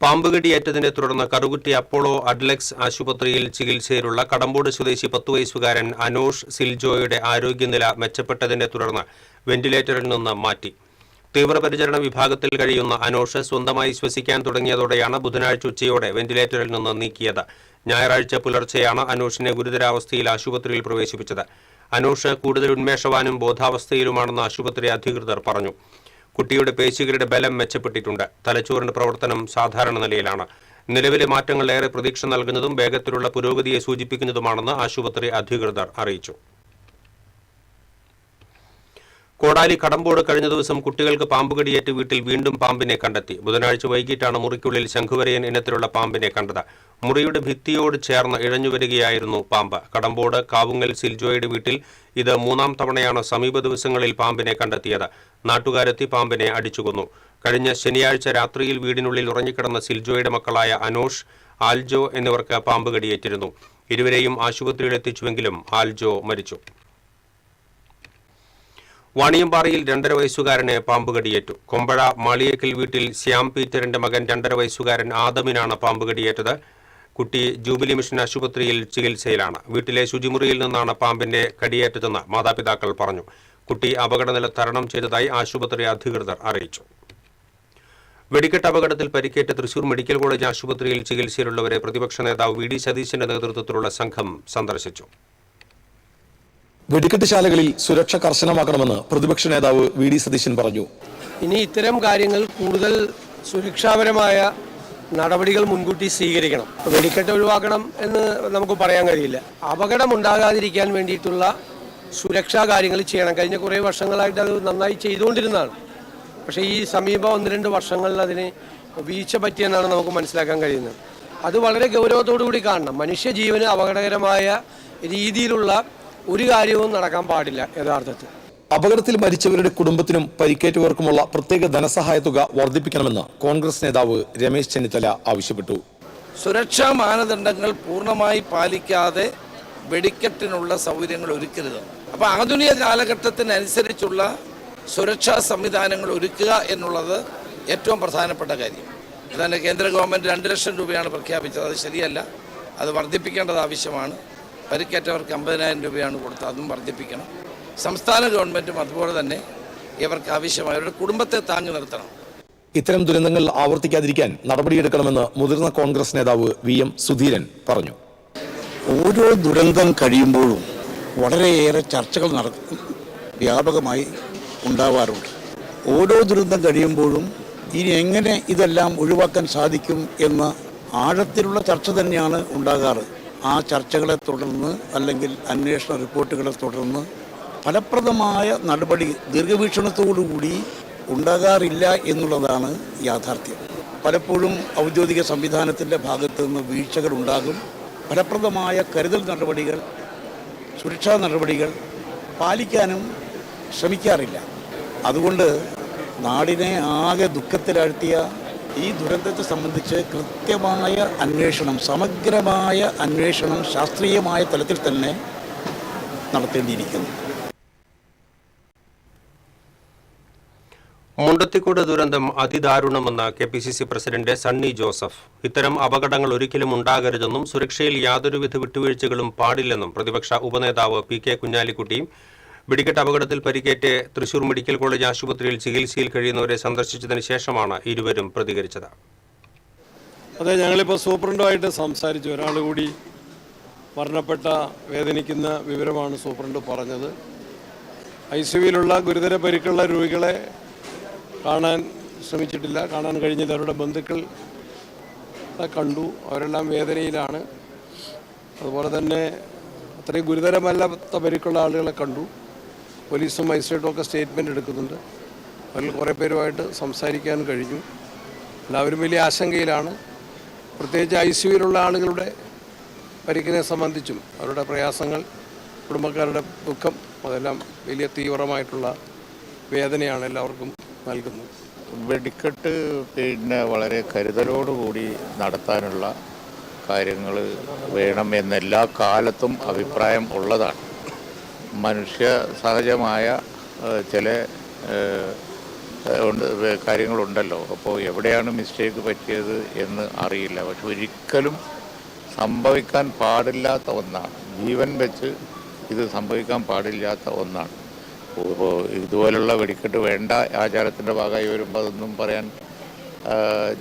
പാമ്പുകടിയേറ്റതിനെ തുടർന്ന് കറുകുറ്റി അപ്പോളോ അഡ്ലക്സ് ആശുപത്രിയിൽ ചികിത്സയിലുള്ള കടമ്പോട് സ്വദേശി 10 വയസ്സുകാരൻ അനോഷ് സിൽജോയുടെ ആരോഗ്യനില മെച്ചപ്പെട്ടതിനെ തുടർന്ന് വെന്റിലേറ്ററിൽ നിന്ന് മാറ്റി. തീവ്രപരിചരണ വിഭാഗത്തിൽ കഴിയുന്ന അനോഷ് സ്വന്തമായി ശ്വസിക്കാൻ തുടങ്ങിയതോടെയാണ് ബുധനാഴ്ച ഉച്ചയോടെ വെന്റിലേറ്ററിൽ നിന്ന് നീക്കിയത്. ഞായറാഴ്ച പുലർച്ചെയാണ് അനോഷിനെ ഗുരുതരാവസ്ഥയിൽ ആശുപത്രിയിൽ പ്രവേശിപ്പിച്ചത്. അനോഷ് കൂടുതൽ ഉന്മേഷവാനും ബോധാവസ്ഥയിലുമാണെന്ന് ആശുപത്രി അധികൃതർ പറഞ്ഞു. കുട്ടിയുടെ പേശികളുടെ ബലം മെച്ചപ്പെട്ടിട്ടുണ്ട്. തലച്ചോറിന്റെ പ്രവർത്തനം സാധാരണ നിലയിലാണ്. നിലവിലെ മാറ്റങ്ങൾ ഏറെ പ്രതീക്ഷ നൽകുന്നതും വേഗത്തിലുള്ള പുരോഗതിയെ സൂചിപ്പിക്കുന്നതുമാണെന്ന് ആശുപത്രി അധികൃതർ അറിയിച്ചു. കോടാലി കടമ്പോട് കഴിഞ്ഞ ദിവസം കുട്ടികൾക്ക് പാമ്പുകടിയേറ്റ് വീട്ടിൽ വീണ്ടും പാമ്പിനെ കണ്ടെത്തി. ബുധനാഴ്ച വൈകിട്ടാണ് മുറിക്കുള്ളിൽ ശംഖുവരയൻ ഇനത്തിലുള്ള പാമ്പിനെ കണ്ടത്. മുറിയുടെ ഭിത്തിയോട് ചേർന്ന് ഇഴഞ്ഞുവരികയായിരുന്നു പാമ്പ്. കടമ്പോട് കാവുങ്ങൽ സിൽജോയുടെ വീട്ടിൽ ഇത് 3ാം തവണയാണ് സമീപ ദിവസങ്ങളിൽ പാമ്പിനെ കണ്ടെത്തിയത്. നാട്ടുകാരെത്തി പാമ്പിനെ അടിച്ചുകൊന്നു. കഴിഞ്ഞ ശനിയാഴ്ച രാത്രിയിൽ വീടിനുള്ളിൽ ഉറങ്ങിക്കിടന്ന സിൽജോയുടെ മക്കളായ അനോഷ്, ആൽജോ എന്നിവർക്ക് പാമ്പ് കടിയേറ്റിരുന്നു. ഇരുവരെയും ആശുപത്രിയിൽ എത്തിച്ചുവെങ്കിലും ആൽജോ മരിച്ചു. വാണിയമ്പാറയിൽ 2.5 വയസ്സുകാരന് പാമ്പ് കടിയേറ്റു. കൊമ്പഴ മാളിയേക്കൽ വീട്ടിൽ ശ്യാം പീറ്ററിന്റെ മകൻ 2.5 വയസ്സുകാരൻ ആദമിനാണ് പാമ്പ് കടിയേറ്റത്. കുട്ടി ജൂബിലി മിഷൻ ആശുപത്രിയിൽ ചികിത്സയിലാണ്. വീട്ടിലെ ശുചിമുറിയിൽ നിന്നാണ് പാമ്പിന്റെ കടിയേറ്റതെന്ന് മാതാപിതാക്കൾ പറഞ്ഞു. കുട്ടി അപകടനില തരണം ചെയ്തതായി ആശുപത്രി അധികൃതർ അറിയിച്ചു. വെടിക്കെട്ട് അപകടത്തിൽ പരിക്കേറ്റ തൃശൂർ മെഡിക്കൽ കോളേജ് ആശുപത്രിയിൽ ചികിത്സയിലുള്ളവരെ പ്രതിപക്ഷ നേതാവ് വി.ഡി. സതീശന്റെ നേതൃത്വത്തിലുള്ള സംഘം സന്ദർശിച്ചു. വെടിക്കെട്ട് ശാലകളിൽ സുരക്ഷ കർശനമാക്കണമെന്ന് പ്രതിപക്ഷ നേതാവ് വി.ഡി. സതീശൻ പറഞ്ഞു. ഇനി ഇത്തരം കാര്യങ്ങൾ കൂടുതൽ സുരക്ഷാപരമായ നടപടികൾ മുൻകൂട്ടി സ്വീകരിക്കണം. വെടിക്കെട്ട് ഒഴിവാക്കണം എന്ന് നമുക്ക് പറയാൻ കഴിയില്ല. അപകടം ഉണ്ടാകാതിരിക്കാൻ വേണ്ടിയിട്ടുള്ള സുരക്ഷാ കാര്യങ്ങൾ ചെയ്യണം. കഴിഞ്ഞ കുറേ വർഷങ്ങളായിട്ട് അത് നന്നായി ചെയ്തുകൊണ്ടിരുന്നതാണ്. പക്ഷേ ഈ സമീപ 1-2 വർഷങ്ങളിൽ അതിന് വീഴ്ച പറ്റിയെന്നാണ് നമുക്ക് മനസ്സിലാക്കാൻ കഴിയുന്നത്. അത് വളരെ ഗൗരവത്തോടു കൂടി കാണണം. മനുഷ്യജീവന് അപകടകരമായ രീതിയിലുള്ള ഒരു കാര്യവും നടക്കാൻ പാടില്ല. യഥാർത്ഥത്തിൽ അപകടത്തിൽ മരിച്ചവരുടെ കുടുംബത്തിനും പരിക്കേറ്റവർക്കുമുള്ള പ്രത്യേക ധനസഹായ തുക വർദ്ധിപ്പിക്കണമെന്ന് കോൺഗ്രസ് നേതാവ് രമേശ് ചെന്നിത്തല ആവശ്യപ്പെട്ടു. സുരക്ഷാ മാനദണ്ഡങ്ങൾ പൂർണ്ണമായി പാലിക്കാതെ വെടിക്കെട്ടിനുള്ള സൗകര്യങ്ങൾ ഒരുക്കരുത്. അപ്പോൾ ആധുനിക കാലഘട്ടത്തിനനുസരിച്ചുള്ള സുരക്ഷാ സംവിധാനങ്ങൾ ഒരുക്കുക എന്നുള്ളത് ഏറ്റവും പ്രധാനപ്പെട്ട കാര്യം. ഇതാണ് കേന്ദ്ര ഗവൺമെൻറ് 2 ലക്ഷം രൂപയാണ് പ്രഖ്യാപിച്ചത്. അത് ശരിയല്ല. അത് വർദ്ധിപ്പിക്കേണ്ടത് ആവശ്യമാണ്. പരിക്കേറ്റവർക്ക് 50,000 രൂപയാണ് കൊടുത്തത്. അതും വർദ്ധിപ്പിക്കണം. സംസ്ഥാന ഗവൺമെൻറ്റും അതുപോലെ തന്നെ ഇവർക്ക് ആവശ്യമായ അവരുടെ കുടുംബത്തെ താങ്ങി നിർത്തണം. ഇത്തരം ദുരന്തങ്ങൾ ആവർത്തിക്കാതിരിക്കാൻ നടപടിയെടുക്കണമെന്ന് മുതിർന്ന കോൺഗ്രസ് നേതാവ് വി.എം. സുധീരൻ പറഞ്ഞു. ഓരോ ദുരന്തം കഴിയുമ്പോഴും വളരെയേറെ ചർച്ചകൾ വ്യാപകമായി ഉണ്ടാവാറുണ്ട്. ഓരോ ദുരന്തം കഴിയുമ്പോഴും ഇനി എങ്ങനെ ഇതെല്ലാം ഒഴിവാക്കാൻ സാധിക്കും എന്ന ആഴത്തിലുള്ള ചർച്ച തന്നെയാണ് ഉണ്ടാകാറ്. ആ ചർച്ചകളെ തുടർന്ന് അല്ലെങ്കിൽ അന്വേഷണ റിപ്പോർട്ടുകളെ തുടർന്ന് ഫലപ്രദമായ നടപടി ദീർഘവീക്ഷണത്തോടുകൂടി ഉണ്ടാകാറില്ല എന്നുള്ളതാണ് യാഥാർത്ഥ്യം. പലപ്പോഴും ഔദ്യോഗിക സംവിധാനത്തിൻ്റെ ഭാഗത്തു നിന്ന് വീഴ്ചകൾ ഉണ്ടാകും. ഫലപ്രദമായ കരുതൽ നടപടികൾ, സുരക്ഷാ നടപടികൾ പാലിക്കാനും ശ്രമിക്കാറില്ല. അതുകൊണ്ട് നാടിനെ ആകെ ദുഃഖത്തിലാഴ്ത്തിയ ഈ ദുരന്തത്തെ സംബന്ധിച്ച് കൃത്യമായ അന്വേഷണം, സമഗ്രമായ അന്വേഷണം ശാസ്ത്രീയമായ തലത്തിൽ തന്നെ നടത്തേണ്ടിയിരിക്കുന്നു. മുണ്ടത്തിക്കോട് ദുരന്തം അതിദാരുണമെന്ന് KPCC പ്രസിഡന്റ് സണ്ണി ജോസഫ്. ഇത്തരം അപകടങ്ങൾ ഒരിക്കലും ഉണ്ടാകരുതെന്നും സുരക്ഷയിൽ യാതൊരുവിധ വിട്ടുവീഴ്ചകളും പാടില്ലെന്നും പ്രതിപക്ഷ ഉപനേതാവ് PK കുഞ്ഞാലിക്കുട്ടിയും വെടിക്കെട്ട് അപകടത്തിൽ പരിക്കേറ്റ് തൃശൂർ മെഡിക്കൽ കോളേജ് ആശുപത്രിയിൽ ചികിത്സയിൽ കഴിയുന്നവരെ സന്ദർശിച്ചതിന് ശേഷമാണ് ഇരുവരും പ്രതികരിച്ചത്. അതെ, ഞങ്ങളിപ്പോൾ സൂപ്രണ്ടുമായിട്ട് സംസാരിച്ചു. ഒരാൾ കൂടി മരണപ്പെട്ട വേദനിക്കുന്ന വിവരമാണ് സൂപ്രണ്ട് പറഞ്ഞത്. ICUവിലുള്ള ഗുരുതര പരിക്കുള്ള രോഗികളെ കാണാൻ ശ്രമിച്ചിട്ടില്ല, കാണാൻ കഴിഞ്ഞില്ല. അവരുടെ ബന്ധുക്കൾ കണ്ടു, അവരെല്ലാം വേദനയിലാണ്. അതുപോലെ തന്നെ അത്രയും ഗുരുതരമല്ലാത്ത പരിക്കുള്ള ആളുകളെ കണ്ടു. പോലീസും മജിസ്ട്രേറ്റും ഒക്കെ സ്റ്റേറ്റ്മെൻറ്റ് എടുക്കുന്നുണ്ട്. അതിൽ കുറേ പേരുമായിട്ട് സംസാരിക്കാൻ കഴിഞ്ഞു. എല്ലാവരും വലിയ ആശങ്കയിലാണ്. പ്രത്യേകിച്ച് ICUവിലുള്ള ആളുകളുടെ പരിക്കിനെ സംബന്ധിച്ചും അവരുടെ പ്രയാസങ്ങൾ, കുടുംബക്കാരുടെ ദുഃഖം, അതെല്ലാം വലിയ തീവ്രമായിട്ടുള്ള വേദനയാണ് എല്ലാവർക്കും നൽകുന്നത്. വെടിക്കെട്ട് വളരെ കരുതലോടുകൂടി നടത്താനുള്ള കാര്യങ്ങൾ വേണമെന്ന് എല്ലാ കാലത്തും അഭിപ്രായം ഉള്ളതാണ്. മനുഷ്യ സഹജമായ ചില കാര്യങ്ങളുണ്ടല്ലോ. അപ്പോൾ എവിടെയാണ് മിസ്റ്റേക്ക് പറ്റിയത് എന്ന് അറിയില്ല. പക്ഷെ ഒരിക്കലും സംഭവിക്കാൻ പാടില്ലാത്ത ഒന്നാണ്. ജീവൻ വെച്ച് ഇത് സംഭവിക്കാൻ പാടില്ലാത്ത ഒന്നാണ്. ഇപ്പോൾ ഇതുപോലുള്ള വെടിക്കെട്ട് വേണ്ട ആചാരത്തിൻ്റെ ഭാഗമായി വരുമ്പോൾ അതൊന്നും പറയാൻ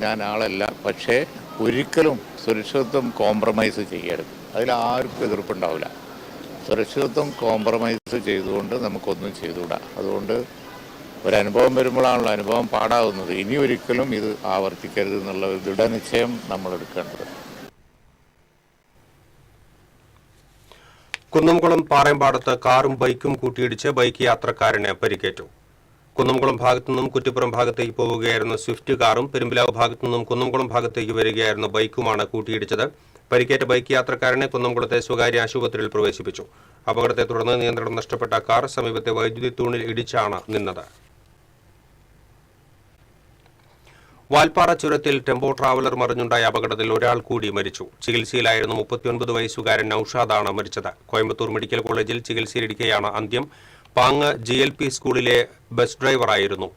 ഞാൻ ആളല്ല. പക്ഷേ ഒരിക്കലും സുരക്ഷിതത്വം കോംപ്രമൈസ് ചെയ്യരുത്. അതിലാർക്കും എതിർപ്പുണ്ടാവില്ല. സുരക്ഷിതത്വം കോംപ്രമൈസ് ചെയ്തുകൊണ്ട് നമുക്കൊന്നും ചെയ്തുകൂടാ. അതുകൊണ്ട് ഒരനുഭവം വരുമ്പോഴാണല്ലോ അനുഭവം പാടാവുന്നത്. ഇനി ഒരിക്കലും ഇത് ആവർത്തിക്കരുത് എന്നുള്ള ഒരു ദൃഢനിശ്ചയം നമ്മൾ എടുക്കേണ്ടത്. കുന്നംകുളം പാറയമ്പാടത്ത് കാറും ബൈക്കും കൂട്ടിയിടിച്ച് ബൈക്ക് യാത്രക്കാരന് പരിക്കേറ്റു. കുന്നംകുളം ഭാഗത്തു നിന്നും കുറ്റിപ്പുറം ഭാഗത്തേക്ക് പോവുകയായിരുന്ന സ്വിഫ്റ്റ് കാറും പെരുമ്പിലാവ് ഭാഗത്തു നിന്നും കുന്നംകുളം ഭാഗത്തേക്ക് വരികയായിരുന്ന ബൈക്കുമാണ് കൂട്ടിയിടിച്ചത്. പരിക്കേറ്റ ബൈക്ക് യാത്രക്കാരനെ കുന്നംകുളത്തെ സ്വകാര്യ ആശുപത്രിയിൽ പ്രവേശിപ്പിച്ചു. അപകടത്തെ തുടർന്ന് നിയന്ത്രണം നഷ്ടപ്പെട്ട കാർ സമീപത്തെ വൈദ്യുതി തൂണിൽ ഇടിച്ചാണ് നിന്നത്. വാൽപ്പാറ ചുരത്തിൽ ടെമ്പോ ട്രാവലർ മറിഞ്ഞുണ്ടായ അപകടത്തിൽ ഒരാൾ കൂടി മരിച്ചു. ചികിത്സയിലായിരുന്ന 39 വയസ്സുകാരൻ നൌഷാദാണ് മരിച്ചത്. കോയമ്പത്തൂർ മെഡിക്കൽ കോളേജിൽ ചികിത്സയിലിരിക്കെയാണ് അന്ത്യം. പാങ്ങ് GLP സ്കൂളിലെ ബസ് ഡ്രൈവറായിരുന്നു.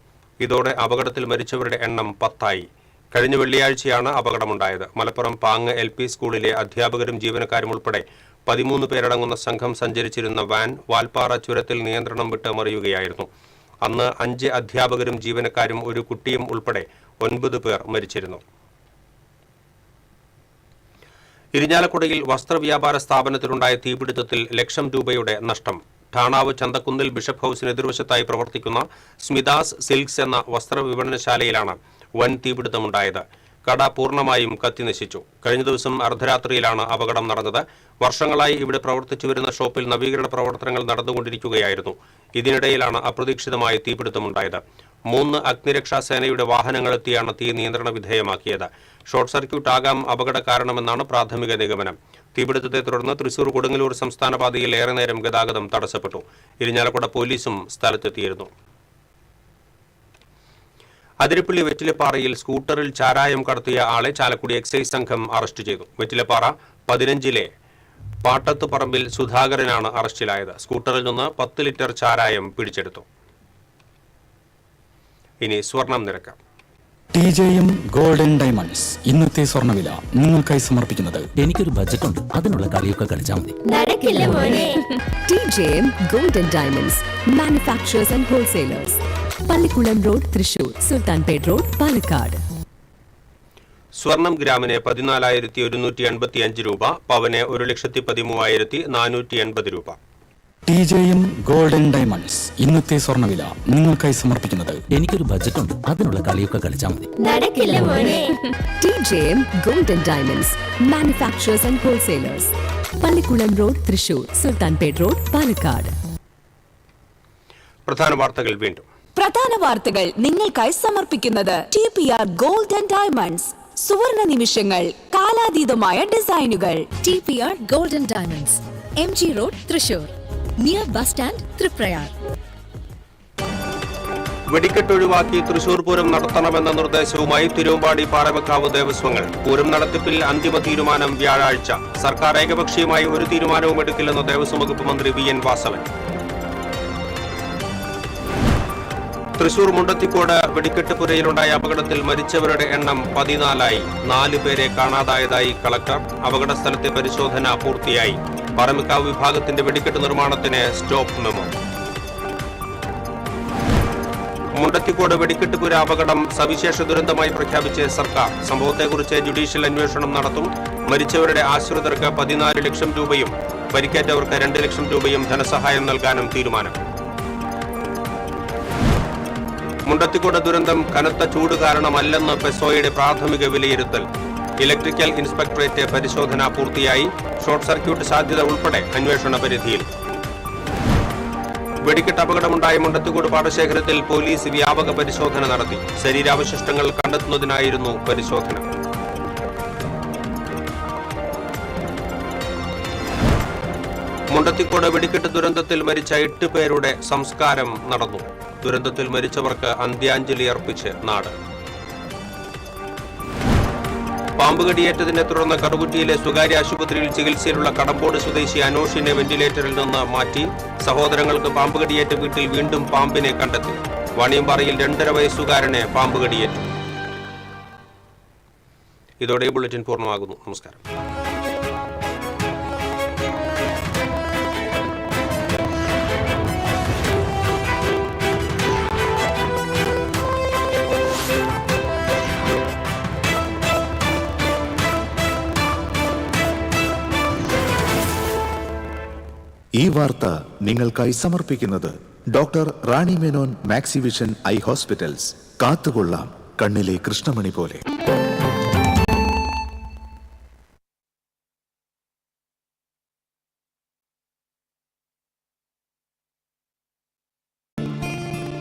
ഇതോടെ അപകടത്തിൽ മരിച്ചവരുടെ എണ്ണം 10 കഴിഞ്ഞ വെള്ളിയാഴ്ചയാണ് അപകടമുണ്ടായത്. മലപ്പുറം പാങ്ങ് LP സ്കൂളിലെ അധ്യാപകരും ജീവനക്കാരും ഉൾപ്പെടെ 13 പേരടങ്ങുന്ന സംഘം സഞ്ചരിച്ചിരുന്ന വാൻ വാൽപ്പാറ ചുരത്തിൽ നിയന്ത്രണം വിട്ട് മറിയുകയായിരുന്നു. അന്ന് 5 അധ്യാപകരും ജീവനക്കാരും ഒരു കുട്ടിയും ഉൾപ്പെടെ 9 പേർ മരിച്ചിരുന്നു. ഇരിഞ്ഞാലക്കുടയിൽ വസ്ത്രവ്യാപാര സ്ഥാപനത്തിലുണ്ടായ തീപിടുത്തത്തിൽ ലക്ഷം രൂപയുടെ നഷ്ടം. ഠാണാവ് ചന്തക്കുന്നിൽ ബിഷപ്പ് ഹൌസിന് എതിർവശത്തായി പ്രവർത്തിക്കുന്ന സ്മിതാസ് സിൽക്സ് എന്ന വസ്ത്രവിപണനശാലയിലാണ് വൻ തീപിടുത്തമുണ്ടായത്. കട പൂർണ്ണമായും കത്തിനശിച്ചു. കഴിഞ്ഞ ദിവസം അർദ്ധരാത്രിയിലാണ് അപകടം നടന്നത്. വർഷങ്ങളായി ഇവിടെ പ്രവർത്തിച്ചു വരുന്ന ഷോപ്പിൽ നവീകരണ പ്രവർത്തനങ്ങൾ നടന്നുകൊണ്ടിരിക്കുകയായിരുന്നു. ഇതിനിടയിലാണ് അപ്രതീക്ഷിതമായ തീപിടുത്തമുണ്ടായത്. 3 അഗ്നിരക്ഷാസേനയുടെ വാഹനങ്ങളെത്തിയാണ് തീ നിയന്ത്രണ വിധേയമാക്കിയത്. ഷോർട്ട് സർക്യൂട്ട് ആകാം അപകട കാരണമെന്നാണ് പ്രാഥമിക നിഗമനം. തീപിടുത്തത്തെ തുടർന്ന് തൃശൂർ കൊടുങ്ങല്ലൂർ സംസ്ഥാന പാതയിൽ ഏറെ നേരം ഗതാഗതം തടസ്സപ്പെട്ടു. ഇരിഞ്ഞാലക്കുട പോലീസും സ്ഥലത്തെത്തിയിരുന്നു. അതിരപ്പള്ളി വെറ്റിലപ്പാറയിൽ സ്കൂട്ടറിൽ ചാരായം കടത്തിയ ആളെ ചാലക്കുടി എക്സൈസ് സംഘം അറസ്റ്റ് ചെയ്തു. വെറ്റിലപ്പാറ 15 പാട്ടത്ത് പറമ്പിൽ സുധാകരനാണ് അറസ്റ്റിലായത്. സ്കൂട്ടറിൽ നിന്ന് 10 ലിറ്റർ ചാരായം പിടിച്ചെടുത്തു. ഇനി സ്വർണം നിരക്ക്. TJM ഗോൾഡൻ ഡയമണ്ട്സ് ഇന്നത്തെ സ്വർണ്ണവില നിങ്ങൾക്കായി സമർപ്പിക്കുന്നത് എനിക്കൊരു ബജറ്റ് ഉണ്ട്, അതിനുള്ള കളിയൊക്കെ കളിച്ചാൽ മതി. TJM golden diamonds manufacturers and wholesalers, Pallikulam road, Thrissur, Sultanpet road, Palakkad. സ്വർണം ഗ്രാമിന് 14,185 രൂപ, പവന് 1,13,480 രൂപ. TJM ഗോൾഡൻ ഡയമണ്ട്സ് ഇന്നത്തെ സ്വർണ്ണവില നിങ്ങൾക്കായി സമർപ്പിക്കുന്നത് എനിക്കൊരു ബജറ്റ് ഉണ്ട്, അതിനുള്ള കളിയൊക്കെ കളിച്ചാൽ മതി. TJM golden diamonds manufacturers and wholesalers, Pallikulam road, Thrissur, Sultanpet road, Palakkad. പ്രധാന വാർത്തകൾ വീണ്ടും. പ്രധാന വാർത്തകൾ നിങ്ങൾക്കായി സമർപ്പിക്കുന്നത് TPR ഗോൾഡൻ ഡയമണ്ട്സ്, സുവർണ നിമിഷങ്ങൾ, കാലാതീതമായ ഡിസൈനുകൾ. TPR golden diamonds, MG road, Thrissur, near bus stand, Triprayar. വെടിക്കെട്ട് ഒഴിവാക്കി തൃശൂർ പൂരം നടത്തണമെന്ന നിർദ്ദേശവുമായി തിരുവമ്പാടി പാറമേക്കാവ് ദേവസ്വങ്ങൾ. പൂരം നടത്തിപ്പിൽ അന്തിമ തീരുമാനം വ്യാഴാഴ്ച. സർക്കാർ ഏകപക്ഷീയമായി ഒരു തീരുമാനവും എടുക്കില്ലെന്ന് ദേവസ്വം വകുപ്പ് മന്ത്രി VN വാസവൻ. തൃശൂർ മുണ്ടത്തിക്കോട് വെടിക്കെട്ട് പുരയിലുണ്ടായ അപകടത്തിൽ മരിച്ചവരുടെ എണ്ണം 14. 4 പേരെ കാണാതായതായി കളക്ടർ. അപകട സ്ഥലത്തെ പരിശോധന പൂർത്തിയായി. പാറമേക്കാവ് വിഭാഗത്തിന്റെ വെടിക്കെട്ട് നിർമ്മാണത്തിന് സ്റ്റോപ്പ് മെമ്മോ. മുണ്ടത്തിക്കോട് വെടിക്കെട്ട് പുര അപകടം സവിശേഷ ദുരന്തമായി പ്രഖ്യാപിച്ച് സർക്കാർ. സംഭവത്തെക്കുറിച്ച് ജുഡീഷ്യൽ അന്വേഷണം നടത്തും. മരിച്ചവരുടെ ആശ്രിതർക്ക് 14 ലക്ഷം രൂപയും പരിക്കേറ്റവർക്ക് 2 ലക്ഷം രൂപയും ധനസഹായം നൽകാനും തീരുമാനം. മുണ്ടത്തിക്കോട് ദുരന്തം കനത്ത ചൂട് കാരണമല്ലെന്ന് പെസോയുടെ പ്രാഥമിക വിലയിരുത്തൽ. ഇലക്ട്രിക്കൽ ഇൻസ്പെക്ടറേറ്റ് പരിശോധന പൂർത്തിയായി. ഷോർട്ട് സർക്യൂട്ട് സാധ്യത ഉൾപ്പെടെ അന്വേഷണ പരിധിയിൽ. വെടിക്കെട്ട് അപകടമുണ്ടായ മുണ്ടത്തിക്കോട് പാടശേഖരത്തിൽ പോലീസ് വ്യാപക പരിശോധന നടത്തി. ശരീരാവശിഷ്ടങ്ങൾ കണ്ടെത്തുന്നതിനായിരുന്നു പരിശോധന. മുണ്ടത്തിക്കോട് വെടിക്കെട്ട് ദുരന്തത്തിൽ മരിച്ച 8 പേരുടെ സംസ്കാരം നടന്നു. ദുരന്തത്തിൽ മരിച്ചവർക്ക് അന്ത്യാഞ്ജലി അർപ്പിച്ച് നാട്. പാമ്പുകടിയേറ്റതിനെ തുടർന്ന് കറുകുറ്റിയിലെ സ്വകാര്യ ആശുപത്രിയിൽ ചികിത്സയിലുള്ള കടമ്പോട് സ്വദേശി അനോഷിനെ വെന്റിലേറ്ററിൽ നിന്ന് മാറ്റി. സഹോദരങ്ങൾക്ക് പാമ്പുകടിയേറ്റ വീട്ടിൽ വീണ്ടും പാമ്പിനെ കണ്ടെത്തി. വാണിയമ്പാറയിൽ 2.5 വയസ്സുകാരനെ പാമ്പ് കടിയേറ്റു. ഇതോടെ ബുള്ളറ്റിൻ പൂർണ്ണമാകുന്നു. നമസ്കാരം. ഈ വാർത്ത നിങ്ങൾക്കായി സമർപ്പിക്കുന്നത് doctor Rani Menon Maxivision I hospitals. കാത്തുകൊള്ളാം കണ്ണിലെ കൃഷ്ണമണി പോലെ.